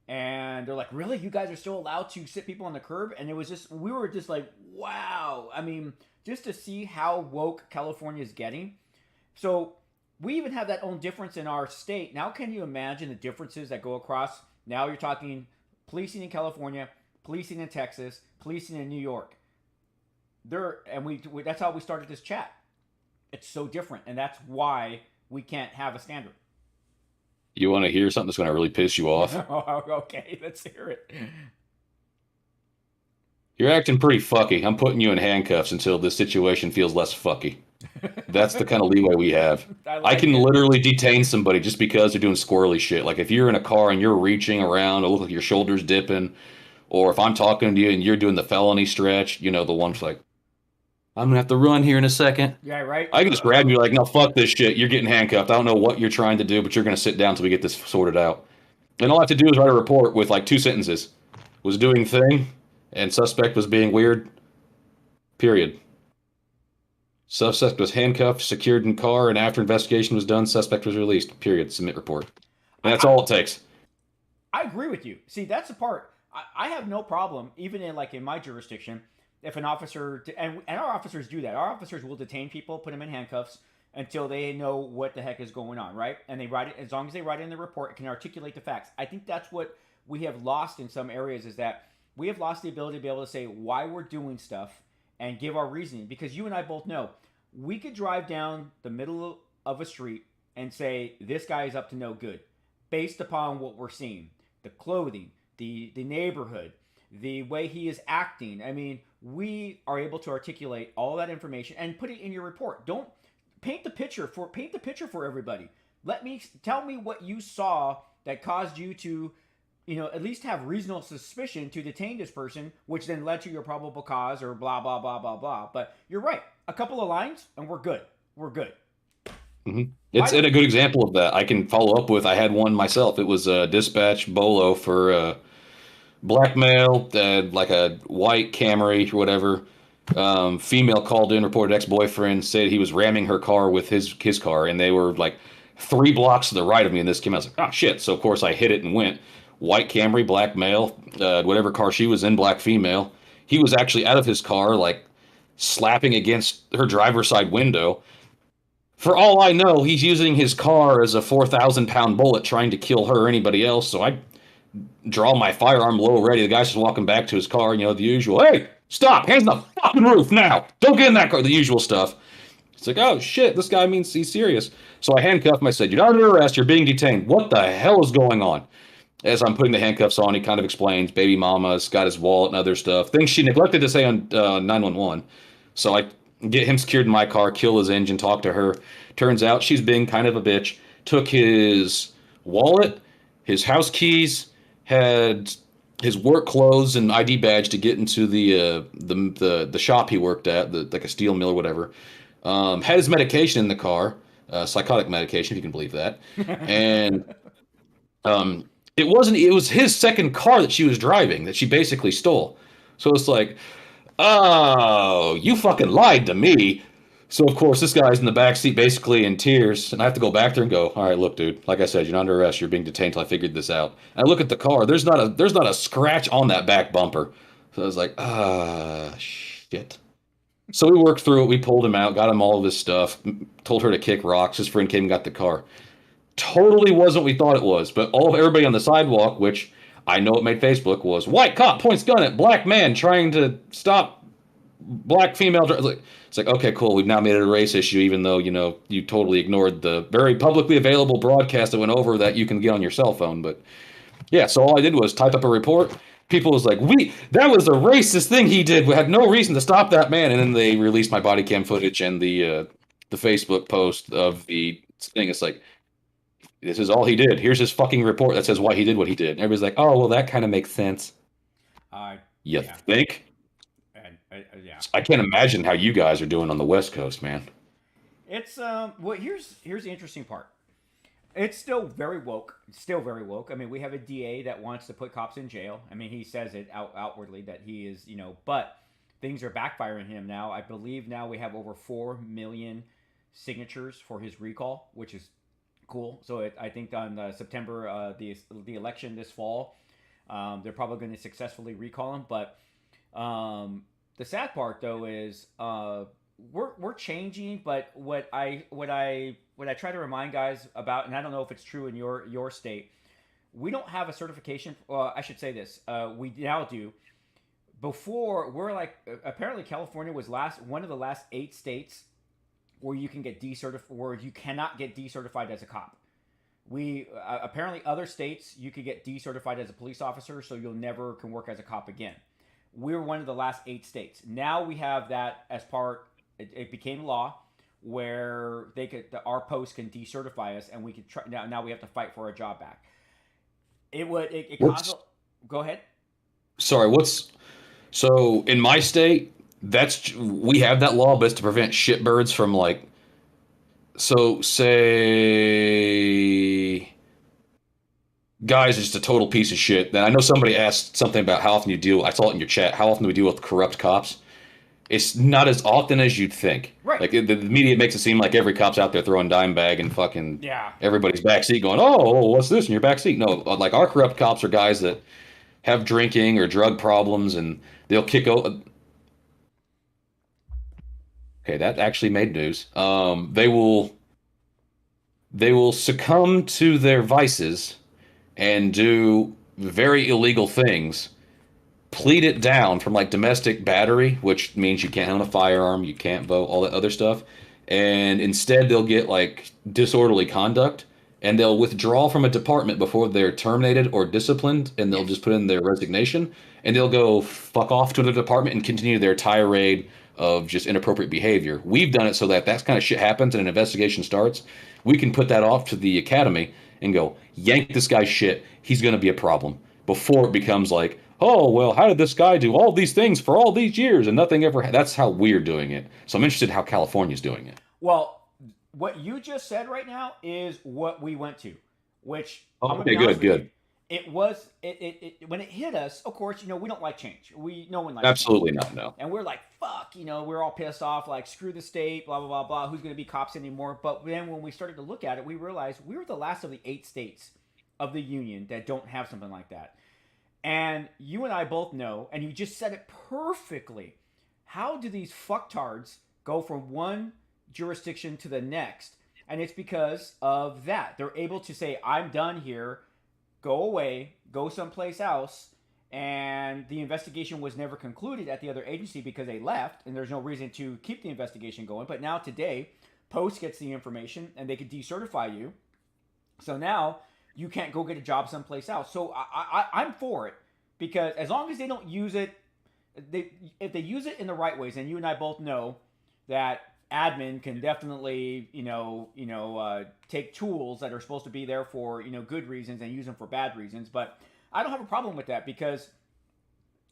And they're like, really? You guys are still allowed to sit people on the curb? And we were just like, wow. I mean, just to see how woke California is getting. So we even have that own difference in our state. Now, can you imagine the differences that go across? Now you're talking policing in California, policing in Texas, policing in New York. That's how we started this chat. It's so different, and that's why we can't have a standard. You want to hear something that's going to really piss you off? Oh, okay, let's hear it. You're acting pretty fucky. I'm putting you in handcuffs until this situation feels less fucky. That's the kind of leeway we have. I can literally detain somebody just because they're doing squirrely shit. Like if you're in a car and you're reaching around, or look like your shoulder's dipping, or if I'm talking to you and you're doing the felony stretch, the one's like, I'm gonna have to run here in a second. Yeah, right. I can just grab you like, no, fuck this shit. You're getting handcuffed. I don't know what you're trying to do, but you're gonna sit down until we get this sorted out. And all I have to do is write a report with like 2 sentences. Was doing thing, and suspect was being weird. Period. Suspect was handcuffed, secured in car, and after investigation was done, suspect was released. Period. Submit report. And that's all it takes. I agree with you. See, that's the part. I have no problem, even in my jurisdiction, if an officer, and our officers do that. Our officers will detain people, put them in handcuffs until they know what the heck is going on, right? And they write it, as long as they write it in the report, it can articulate the facts. I think that's what we have lost in some areas, is that we have lost the ability to be able to say why we're doing stuff and give our reasoning. Because you and I both know, We could drive down the middle of a street and say this guy is up to no good, based upon what we're seeing, the clothing, the neighborhood, the way he is acting. I mean, we are able to articulate all that information and put it in your report. Don't paint the picture for everybody. Tell me what you saw that caused you to, at least have reasonable suspicion to detain this person, which then led to your probable cause or blah blah blah blah blah. But you're right. A couple of lines and we're good. We're good. Mm-hmm. It's a good example of that. I can follow up with. I had one myself. It was a dispatch bolo for blackmail, like a white Camry or whatever. Female called in, reported ex-boyfriend, said he was ramming her car with his car, and they were like 3 blocks to the right of me. And this came out. I was like, oh shit! So of course I hit it and went. White Camry, black male, whatever car she was in, black female. He was actually out of his car, like slapping against her driver's side window. For all I know, he's using his car as a 4,000-pound bullet trying to kill her or anybody else. So I draw my firearm low ready. The guy's just walking back to his car, the usual, hey, stop, hands on the fucking roof now. Don't get in that car, the usual stuff. It's like, oh shit, this guy means he's serious. So I handcuffed him. I said, you're not under arrest, you're being detained. What the hell is going on? As I'm putting the handcuffs on, he kind of explains, baby mama's got his wallet and other stuff. Things she neglected to say on 911. So I get him secured in my car, kill his engine, talk to her. Turns out she's being kind of a bitch. Took his wallet, his house keys, had his work clothes and ID badge to get into the shop he worked at, like a steel mill or whatever. Had his medication in the car, psychotic medication, if you can believe that. And it was his second car that she was driving that she basically stole. So it's like, oh, you fucking lied to me. So of course this guy's in the back seat basically in tears, and I have to go back there and go, all right, look, dude, like I said, you're not under arrest, you're being detained till I figured this out. And I look at the car, there's not a scratch on that back bumper. So I was like, shit. So we worked through it, we pulled him out, got him all of his stuff, told her to kick rocks, his friend came and got the car. Totally wasn't what we thought it was, but everybody on the sidewalk, which I know it made Facebook, was white cop points gun at black man trying to stop black female. It's like, okay, cool. We've now made it a race issue, even though, you totally ignored the very publicly available broadcast that went over that you can get on your cell phone. But yeah, so all I did was type up a report. People was like, that was a racist thing he did. We had no reason to stop that man. And then they released my body cam footage and the Facebook post of the thing. It's like, this is all he did. Here's his fucking report that says why he did what he did. And everybody's like, oh, well, that kind of makes sense. You think? Yeah. I can't imagine how you guys are doing on the West Coast, man. It's well, here's the interesting part. It's still very woke. I mean, we have a DA that wants to put cops in jail. I mean, he says it outwardly that he is, but things are backfiring him now. I believe now we have over 4 million signatures for his recall, which is cool. So I think on September, the election this fall, they're probably going to successfully recall him. But the sad part though is we're changing. But what I try to remind guys about, and I don't know if it's true in your state, we don't have a certification. I should say this. We now do. Before, we're like, apparently California was one of the last 8 states where you can get where you cannot get decertified as a cop. We apparently other states you could get decertified as a police officer, so you'll never can work as a cop again. We're one of the last 8 states. Now we have that as part. It became law where our post can decertify us, and we can try. Now we have to fight for our job back. Go ahead. Sorry, so in my state? We have that law, but it's to prevent shitbirds from say guys are just a total piece of shit. Then I know somebody asked something about how often I saw it in your chat, how often do we deal with corrupt cops? It's not as often as you'd think. Right. Like the media makes it seem like every cop's out there throwing dime bag and fucking everybody's backseat going, oh, what's this in your backseat? No, like our corrupt cops are guys that have drinking or drug problems and they'll kick over. Okay, that actually made news. They will succumb to their vices and do very illegal things plead it down from like domestic battery, which means you can't own a firearm, you can't vote, all that other stuff. And instead, they'll get like disorderly conduct, and they'll withdraw from a department before they're terminated or disciplined, and they'll just put in their resignation, and they'll go fuck off to the department and continue their tirade of just inappropriate behavior. We've done it so that kind of shit happens and an investigation starts. We can put that off to the academy and go, yank this guy's shit. He's going to be a problem before it becomes like, oh, well, how did this guy do all these things for all these years and nothing ever That's how we're doing it. So I'm interested in how California's doing it. Well, what you just said right now is what we went to, which okay, good. It was when it hit us. Of course, we don't like change. No one likes absolutely change. Not. No. And we're like, fuck. We're all pissed off. Like, screw the state. Blah blah blah blah. Who's going to be cops anymore? But then when we started to look at it, we realized we were the last of the 8 states of the union that don't have something like that. And you and I both know, and you just said it perfectly. How do these fucktards go from one jurisdiction to the next? And it's because of that. They're able to say, I'm done here, go away, go someplace else. And the investigation was never concluded at the other agency because they left, and there's no reason to keep the investigation going. But now today, Post gets the information, and they could decertify you. So now you can't go get a job someplace else. So I'm for it, because as long as they don't use it, if they use it in the right ways, and you and I both know that admin can definitely, take tools that are supposed to be there for, good reasons and use them for bad reasons. But I don't have a problem with that, because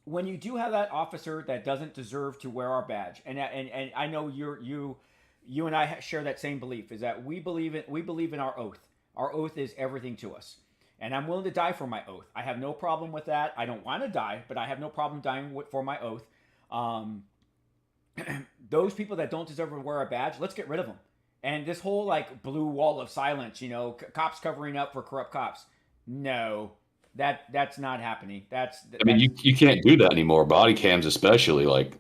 when you do have that officer that doesn't deserve to wear our badge, and I know you and I share that same belief, is that we believe in our oath. Our oath is everything to us. And I'm willing to die for my oath. I have no problem with that. I don't want to die, but I have no problem dying for my oath. Those people that don't deserve to wear a badge, let's get rid of them. And this whole like blue wall of silence, cops covering up for corrupt cops. No, that's not happening. You can't do that anymore. Body cams, especially. Which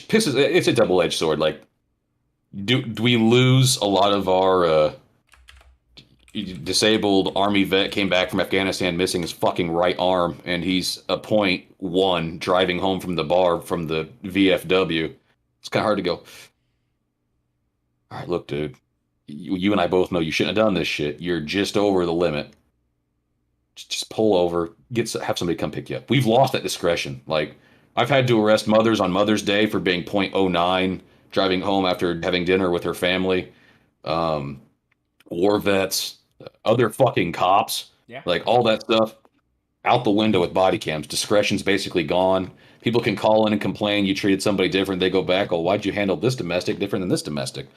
pisses. It's a double-edged sword. Like, do we lose a lot of our disabled Army vet came back from Afghanistan missing his fucking right arm, and he's a .1 driving home from the bar from the VFW. It's kind of hard to go, all right, look, dude, you and I both know you shouldn't have done this shit. You're just over the limit. Just pull over, have somebody come pick you up. We've lost that discretion. Like, I've had to arrest mothers on Mother's Day for being .09, driving home after having dinner with her family. War vets, other fucking cops, like all that stuff out the window with body cams. Discretion's basically gone. People can call in and complain you treated somebody different. They go back, oh, why'd you handle this domestic different than this domestic?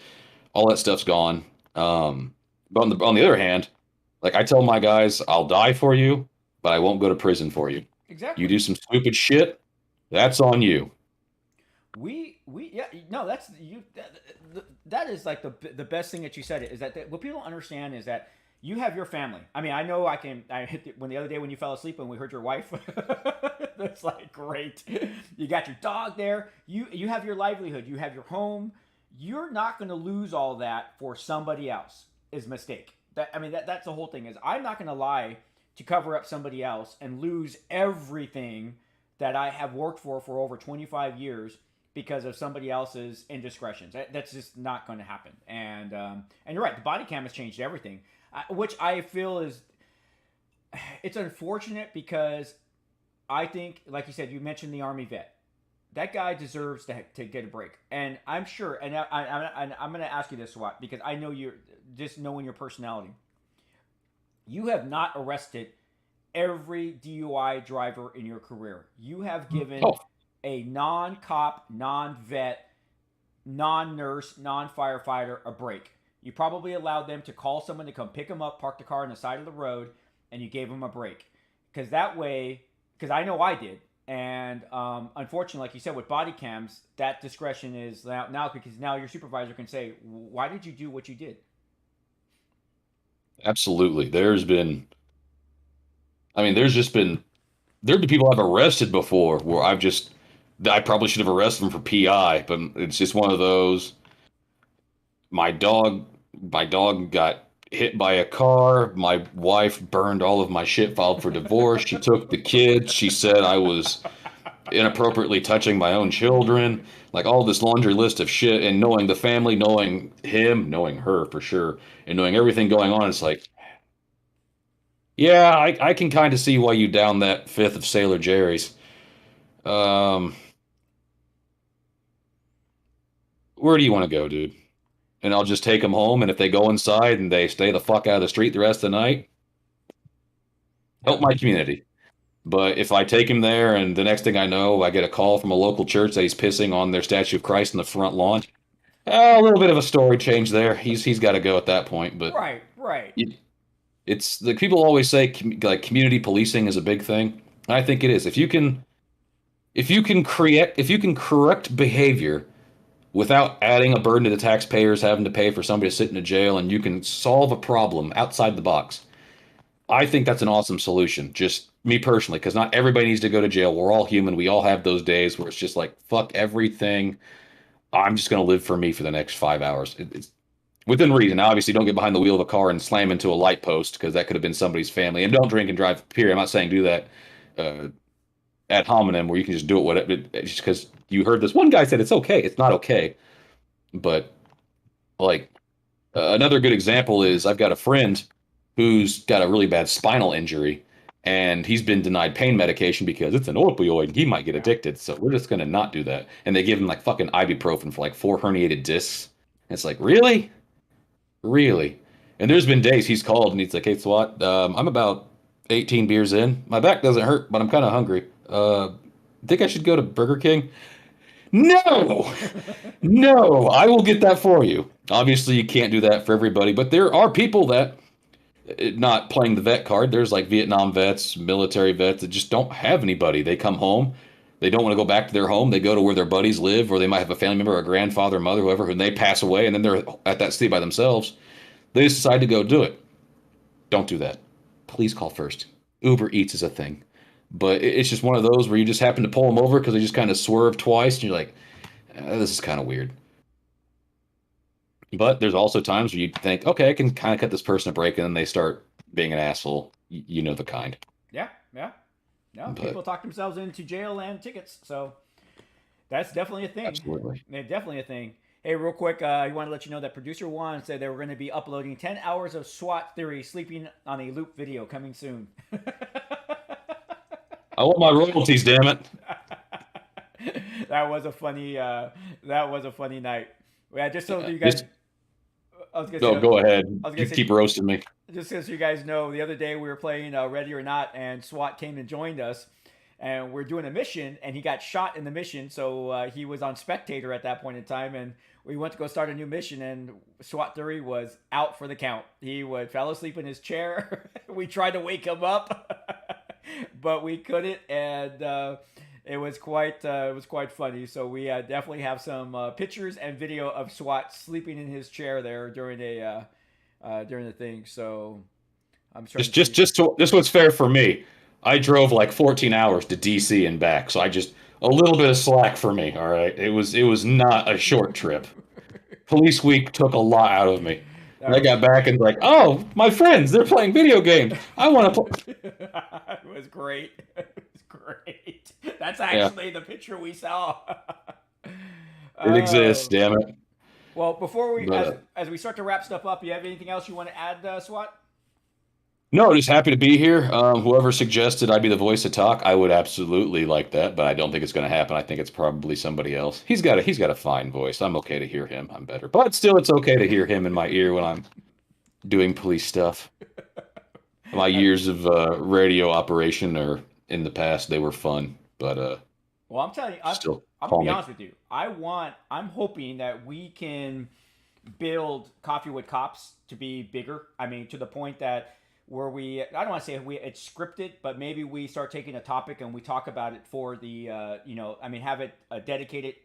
All that stuff's gone. But on the other hand, like, I tell my guys, I'll die for you, but I won't go to prison for you. Exactly. You do some stupid shit, that's on you. That's you. That is like the best thing that you said. Is that what people don't understand is that you have your family. I mean, I know when the other day when you fell asleep and we heard your wife, that's like great. You got your dog there. You have your livelihood. You have your home. You're not going to lose all that for somebody else. Is a mistake. That's the whole thing. Is I'm not going to lie to cover up somebody else and lose everything that I have worked for over 25 years. Because of somebody else's indiscretions. That's just not going to happen. And you're right. The body cam has changed everything, which I feel it's unfortunate, because I think, like you said, you mentioned the Army vet. That guy deserves to get a break. And I'm sure, and I'm going to ask you this, Swat, because I know you're just knowing your personality. You have not arrested every DUI driver in your career. You have given a non-cop, non-vet, non-nurse, non-firefighter a break. You probably allowed them to call someone to come pick them up, park the car on the side of the road, and you gave them a break. Because I know I did. And unfortunately, like you said, with body cams, that discretion is now because now your supervisor can say, why did you do what you did? Absolutely. There's been people I've arrested before where I probably should have arrested him for PI, but it's just one of those. My dog got hit by a car. My wife burned all of my shit, filed for divorce. She took the kids. She said I was inappropriately touching my own children. Like all this laundry list of shit, and knowing the family, knowing him, knowing her for sure, and knowing everything going on, it's like, yeah, I can kind of see why you down that fifth of Sailor Jerry's. Um, where do you want to go, dude? And I'll just take them home, and if they go inside and they stay the fuck out of the street the rest of the night, help my community. But if I take him there and the next thing I know, I get a call from a local church that he's pissing on their statue of Christ in the front lawn, a little bit of a story change there. He's got to go at that point. But Right. it's like people always say, like community policing is a big thing. And I think it is. If you can correct behavior without adding a burden to the taxpayers having to pay for somebody to sit in a jail, and you can solve a problem outside the box, I think that's an awesome solution. Just me personally, because not everybody needs to go to jail. We're all human. We all have those days where it's just like, fuck everything. I'm just going to live for me for the next 5 hours. It's within reason. Obviously, don't get behind the wheel of a car and slam into a light post, because that could have been somebody's family. And don't drink and drive, period. I'm not saying do that ad hominem where you can just do it whatever. Just because you heard this one guy said it's okay. It's not okay. But like another good example is I've got a friend who's got a really bad spinal injury, and he's been denied pain medication because it's an opioid and he might get addicted. So we're just going to not do that. And they give him like fucking ibuprofen for like 4 herniated discs. And it's like, really? Really? And there's been days he's called and he's like, hey, SWAT, I'm about 18 beers in. My back doesn't hurt, but I'm kind of hungry. Think I should go to Burger King? No, no, I will get that for you. Obviously, you can't do that for everybody, but there are people that, not playing the vet card, there's like Vietnam vets, military vets that just don't have anybody. They come home, they don't want to go back to their home, they go to where their buddies live, or they might have a family member, a grandfather, mother, whoever, and they pass away, and then they're at that city by themselves. They decide to go do it. Don't do that. Please call first. Uber Eats is a thing. But it's just one of those where you just happen to pull them over because they just kind of swerve twice, and you're like, this is kind of weird. But there's also times where you think, okay, I can kind of cut this person a break, and then they start being an asshole. You know the kind. Yeah. No, people talk themselves into jail and tickets, so that's definitely a thing. Absolutely. Definitely a thing. Hey, real quick, I want to let you know that Producer Juan said they were going to be uploading 10 hours of SWAT theory sleeping on a loop video coming soon. I want my royalties, damn it. That was a funny night. Yeah, just so you guys. Go ahead. You keep roasting me. Just so you guys know, the other day we were playing Ready or Not, and SWAT came and joined us, and we're doing a mission, and he got shot in the mission, so he was on spectator at that point in time, and we went to go start a new mission, and SWAT theory was out for the count. He fell asleep in his chair. We tried to wake him up, but we couldn't, and it was quite funny. So we definitely have some pictures and video of SWAT sleeping in his chair there during the thing. So I'm sure this was fair for me. I drove like 14 hours to DC and back, so a little bit of slack for me. All right, it was not a short trip. Police week took a lot out of me. I got back and like, oh, my friends, they're playing video games. I want to play. It was great. Great. That's actually the picture we saw. It exists, damn it. Well, before as we start to wrap stuff up, you have anything else you want to add, SWAT? No, just happy to be here. Whoever suggested I be the voice to talk, I would absolutely like that, but I don't think it's going to happen. I think it's probably somebody else. He's got a fine voice. I'm okay to hear him. I'm better, but still, it's okay to hear him in my ear when I'm doing police stuff. My years of radio operation, or in the past, they were fun, but well, I'm telling you, I'm gonna be honest with you. I'm hoping that we can build Coffee with Cops to be bigger. I mean, to the point that where I don't want to say it's scripted, but maybe we start taking a topic and we talk about it for the, have it dedicated.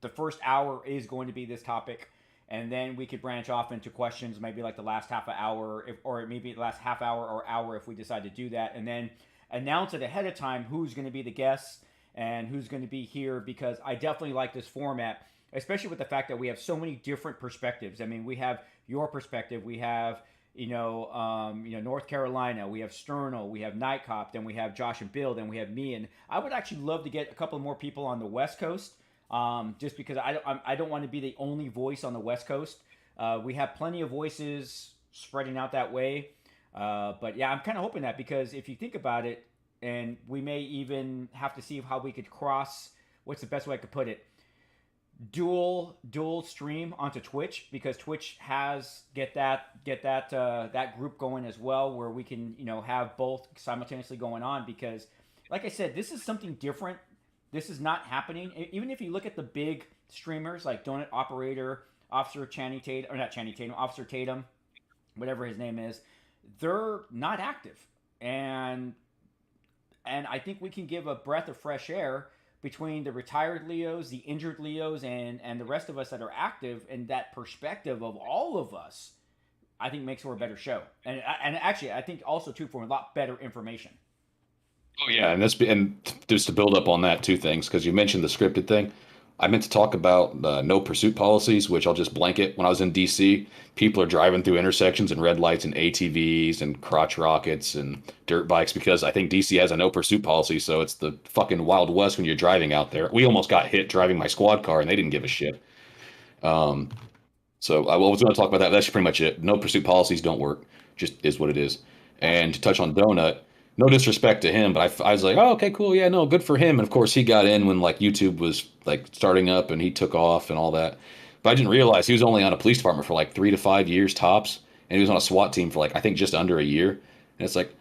The first hour is going to be this topic, and then we could branch off into questions, maybe like the last half an hour, or maybe the last half hour or hour if we decide to do that, and then announce it ahead of time who's going to be the guests and who's going to be here, because I definitely like this format, especially with the fact that we have so many different perspectives. I mean, we have your perspective, we have North Carolina. We have Sternal. We have Night Cop. Then we have Josh and Bill. Then we have me. And I would actually love to get a couple more people on the West Coast, just because I don't want to be the only voice on the West Coast. We have plenty of voices spreading out that way. But yeah, I'm kind of hoping that, because if you think about it, and we may even have to see how we could cross. What's the best way I could put it? Dual stream onto Twitch, because Twitch has that group going as well, where we can have both simultaneously going on. Because like I said, this is something different. This is not happening. Even if you look at the big streamers like Donut Operator, Officer Channing Tatum, or not Channing Tatum, Officer Tatum, whatever his name is, they're not active. And I think we can give a breath of fresh air between the retired Leos, the injured Leos, and the rest of us that are active, and that perspective of all of us, I think makes for a better show. And actually, I think also too for a lot better information. Oh yeah, and just to build up on that, two things, because you mentioned the scripted thing. I meant to talk about no pursuit policies, which I'll just blanket. When I was in DC, people are driving through intersections and red lights and ATVs and crotch rockets and dirt bikes, because I think DC has a no pursuit policy. So it's the fucking Wild West when you're driving out there. We almost got hit driving my squad car, and they didn't give a shit. So I was going to talk about that. That's pretty much it. No pursuit policies don't work. Just is what it is. And to touch on Donut, no disrespect to him, but I was like, oh, okay, cool, yeah, no, good for him. And of course, he got in when like YouTube was like starting up, and he took off and all that. But I didn't realize he was only on a police department for like 3 to 5 years tops, and he was on a SWAT team for like I think just under a year. And it's like,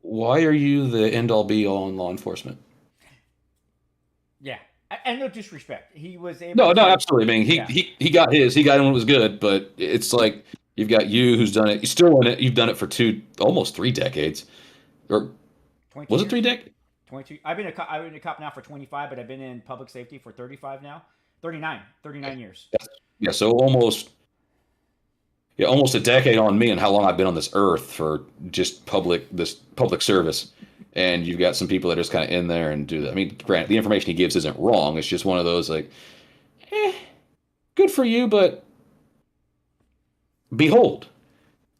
why are you the end all be all in law enforcement? Yeah, and no disrespect, he was able. No, absolutely. I mean, he got his. He got in when it was good, but it's like you've got you who's done it. You're still in it. You've done it for almost 3 decades, or was it 3 decades? 22. I've been a cop now for 25, but I've been in public safety for 35 now. 39 years. Yeah, so almost a decade on me, and how long I've been on this earth for just public service. And you've got some people that are just kind of in there and do that. I mean, granted, the information he gives isn't wrong. It's just one of those like, good for you, but behold,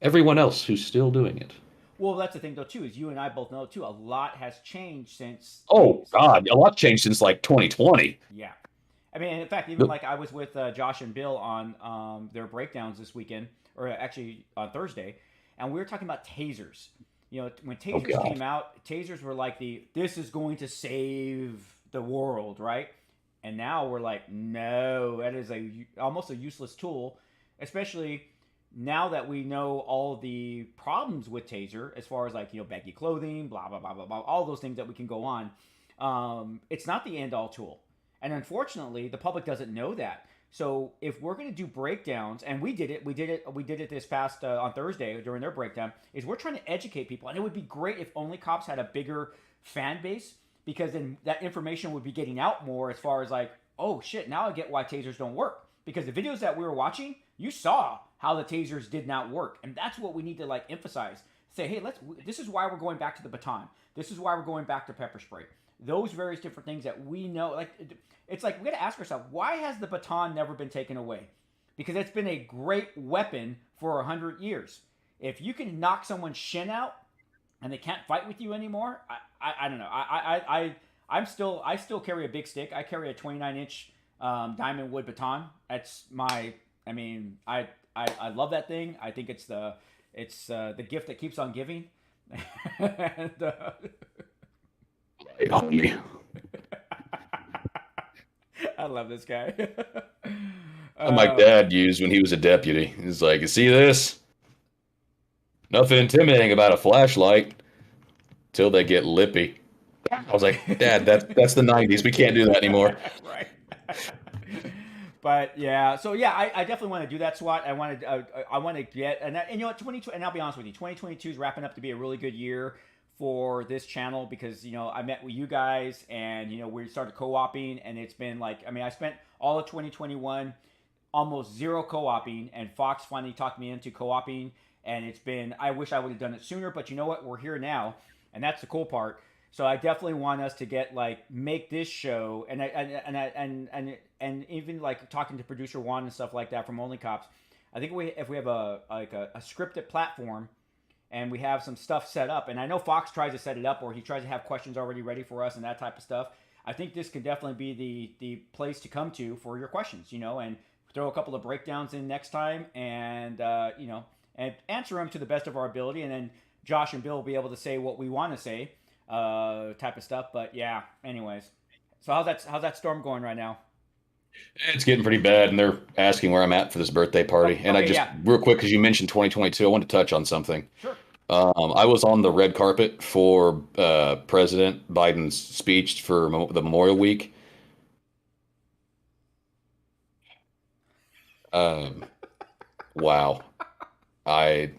everyone else who's still doing it. Well, that's the thing, though, too, is you and I both know, too, a lot has changed since... Oh, God, a lot changed since, like, 2020. Yeah. I mean, in fact, even like I was with Josh and Bill on their breakdowns this weekend, or actually on Thursday, and we were talking about tasers. When tasers came out, tasers were like this is going to save the world, right? And now we're like, no, that is almost a useless tool, especially... now that we know all the problems with taser, as far as like, baggy clothing, blah, blah, blah, blah, blah, all those things that we can go on, it's not the end all tool. And unfortunately, the public doesn't know that. So if we're going to do breakdowns, and we did it this past on Thursday during their breakdown, is we're trying to educate people. And it would be great if only cops had a bigger fan base, because then that information would be getting out more, as far as like, oh shit, now I get why tasers don't work. Because the videos that we were watching, you saw how the tasers did not work. And that's what we need to like emphasize. Say, hey, this is why we're going back to the baton. This is why we're going back to pepper spray. Those various different things that we know, like, it's like we got to ask ourselves, why has the baton never been taken away? Because it's been a great weapon for 100 years. If you can knock someone's shin out and they can't fight with you anymore, I don't know. I still carry a big stick. I carry a 29-inch diamond wood baton. That's my, I love that thing. I think it's the gift that keeps on giving. And, I love this guy. My dad used when he was a deputy. He's like, you see this? Nothing intimidating about a flashlight till they get lippy. I was like, Dad, that's the 90s. We can't do that anymore. Right. But yeah, so yeah, I definitely want to do that, SWAT. I want to get, and you know what, 2020, and I'll be honest with you, 2022 is wrapping up to be a really good year for this channel, because I met with you guys, and we started co-oping, and it's been like, I spent all of 2021 almost zero co-oping, and Fox finally talked me into co-oping, and it's been, I wish I would have done it sooner, but you know what, we're here now, and that's the cool part. So I definitely want us to get make this show, and even like talking to producer Juan and stuff like that from Only Cops. I think if we have a scripted platform and we have some stuff set up, and I know Fox tries to set it up, or he tries to have questions already ready for us and that type of stuff. I think this can definitely be the place to come to for your questions, and throw a couple of breakdowns in next time, and and answer them to the best of our ability, and then Josh and Bill will be able to say what we want to say, type of stuff. But yeah, anyways, so how's that storm going right now? It's getting pretty bad, and they're asking where I'm at for this birthday party. Oh, And I okay, just, yeah, real quick, because you mentioned 2022, I wanted to touch on something. sure. I was on the red carpet for President Biden's speech for the Memorial Week. Um, wow. I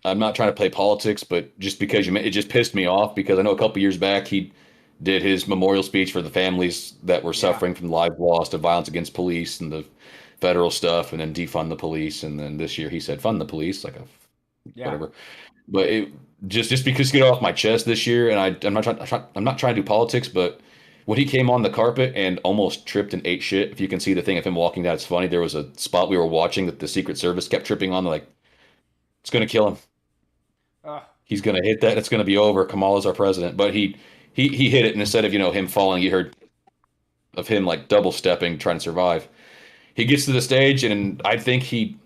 I'm not trying to play politics, but just because it just pissed me off because I know a couple years back he did his memorial speech for the families that were Yeah, suffering from lives lost of violence against police and the federal stuff, and then defund the police. And then this year he said fund the police, like a yeah. whatever. But it just because to get off my chest this year, and I'm not trying to do politics, but when he came on the carpet and almost tripped and ate shit, if you can see the thing of him walking down, it's funny. There was a spot we were watching that the Secret Service kept tripping on, like it's gonna kill him. Uh, He's gonna hit that. It's gonna be over. Kamala's our president. But he hit it, and instead of him falling, you heard of him like double stepping, trying to survive. He gets to the stage, and I think he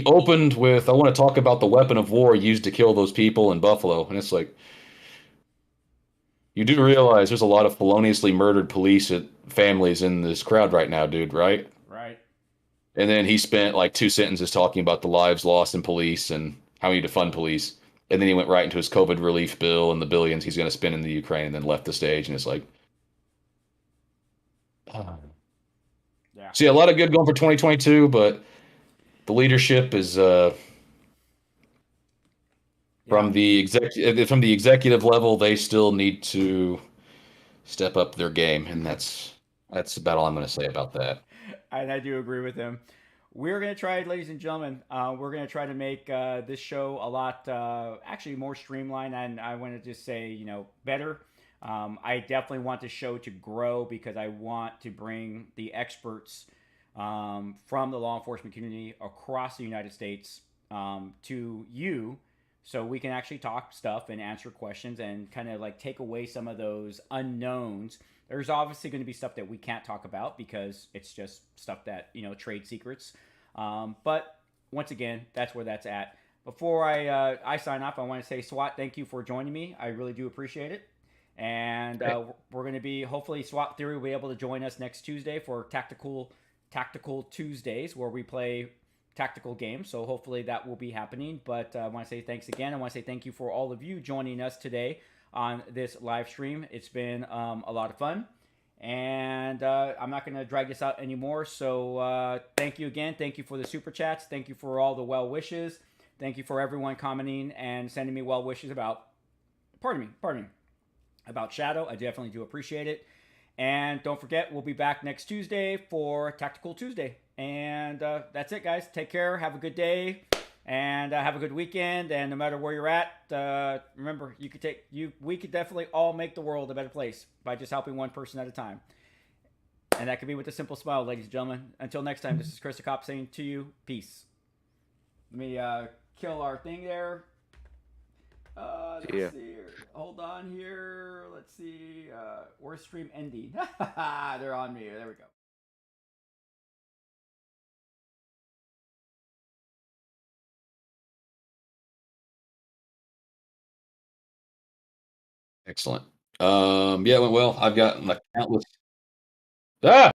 opened with, "I want to talk about the weapon of war used to kill those people in Buffalo," and it's like you do realize there's a lot of feloniously murdered police families in this crowd right now, dude, right? right. And then he spent like two sentences talking about the lives lost in police and how we need to fund police. And then he went right into his COVID relief bill and the billions he's going to spend in the Ukraine, and then left the stage. And it's like, oh. Yeah. See, a lot of good going for 2022, but the leadership is Yeah. from the executive level, they still need to step up their game, and that's about all I'm going to say about that. And I do agree with him. We're going to try, ladies and gentlemen, we're going to try to make this show a lot, actually more streamlined. And I want to just say, better. I definitely want the show to grow because I want to bring the experts from the law enforcement community across the United States to you so we can actually talk stuff and answer questions and kind of like take away some of those unknowns. There's obviously going to be stuff that we can't talk about because it's just stuff that, trade secrets. But once again, that's where that's at. Before I sign off, I want to say, SWAT, thank you for joining me. I really do appreciate it. And we're going to be, hopefully, SWAT Theory will be able to join us next Tuesday for Tactical Tuesdays, where we play tactical games. So hopefully that will be happening. But I want to say thanks again. I want to say thank you for all of you joining us today on this live stream. It's been a lot of fun. And I'm not going to drag this out anymore. So thank you again. Thank you for the super chats. Thank you for all the well wishes. Thank you for everyone commenting and sending me well wishes about, pardon me, about Shadow. I definitely do appreciate it. And don't forget, we'll be back next Tuesday for Tactical Tuesday. And that's it, guys. Take care. Have a good day. And have a good weekend. And no matter where you're at, remember, we could definitely all make the world a better place by just helping one person at a time. And that could be with a simple smile, ladies and gentlemen. Until next time, this is Chris the Cop saying to you, peace. Let me kill our thing there. Let's see here. Hold on here. Let's see. Where's stream ending? They're on me. There we go. Excellent. Yeah, it went well. I've gotten like countless. Ah!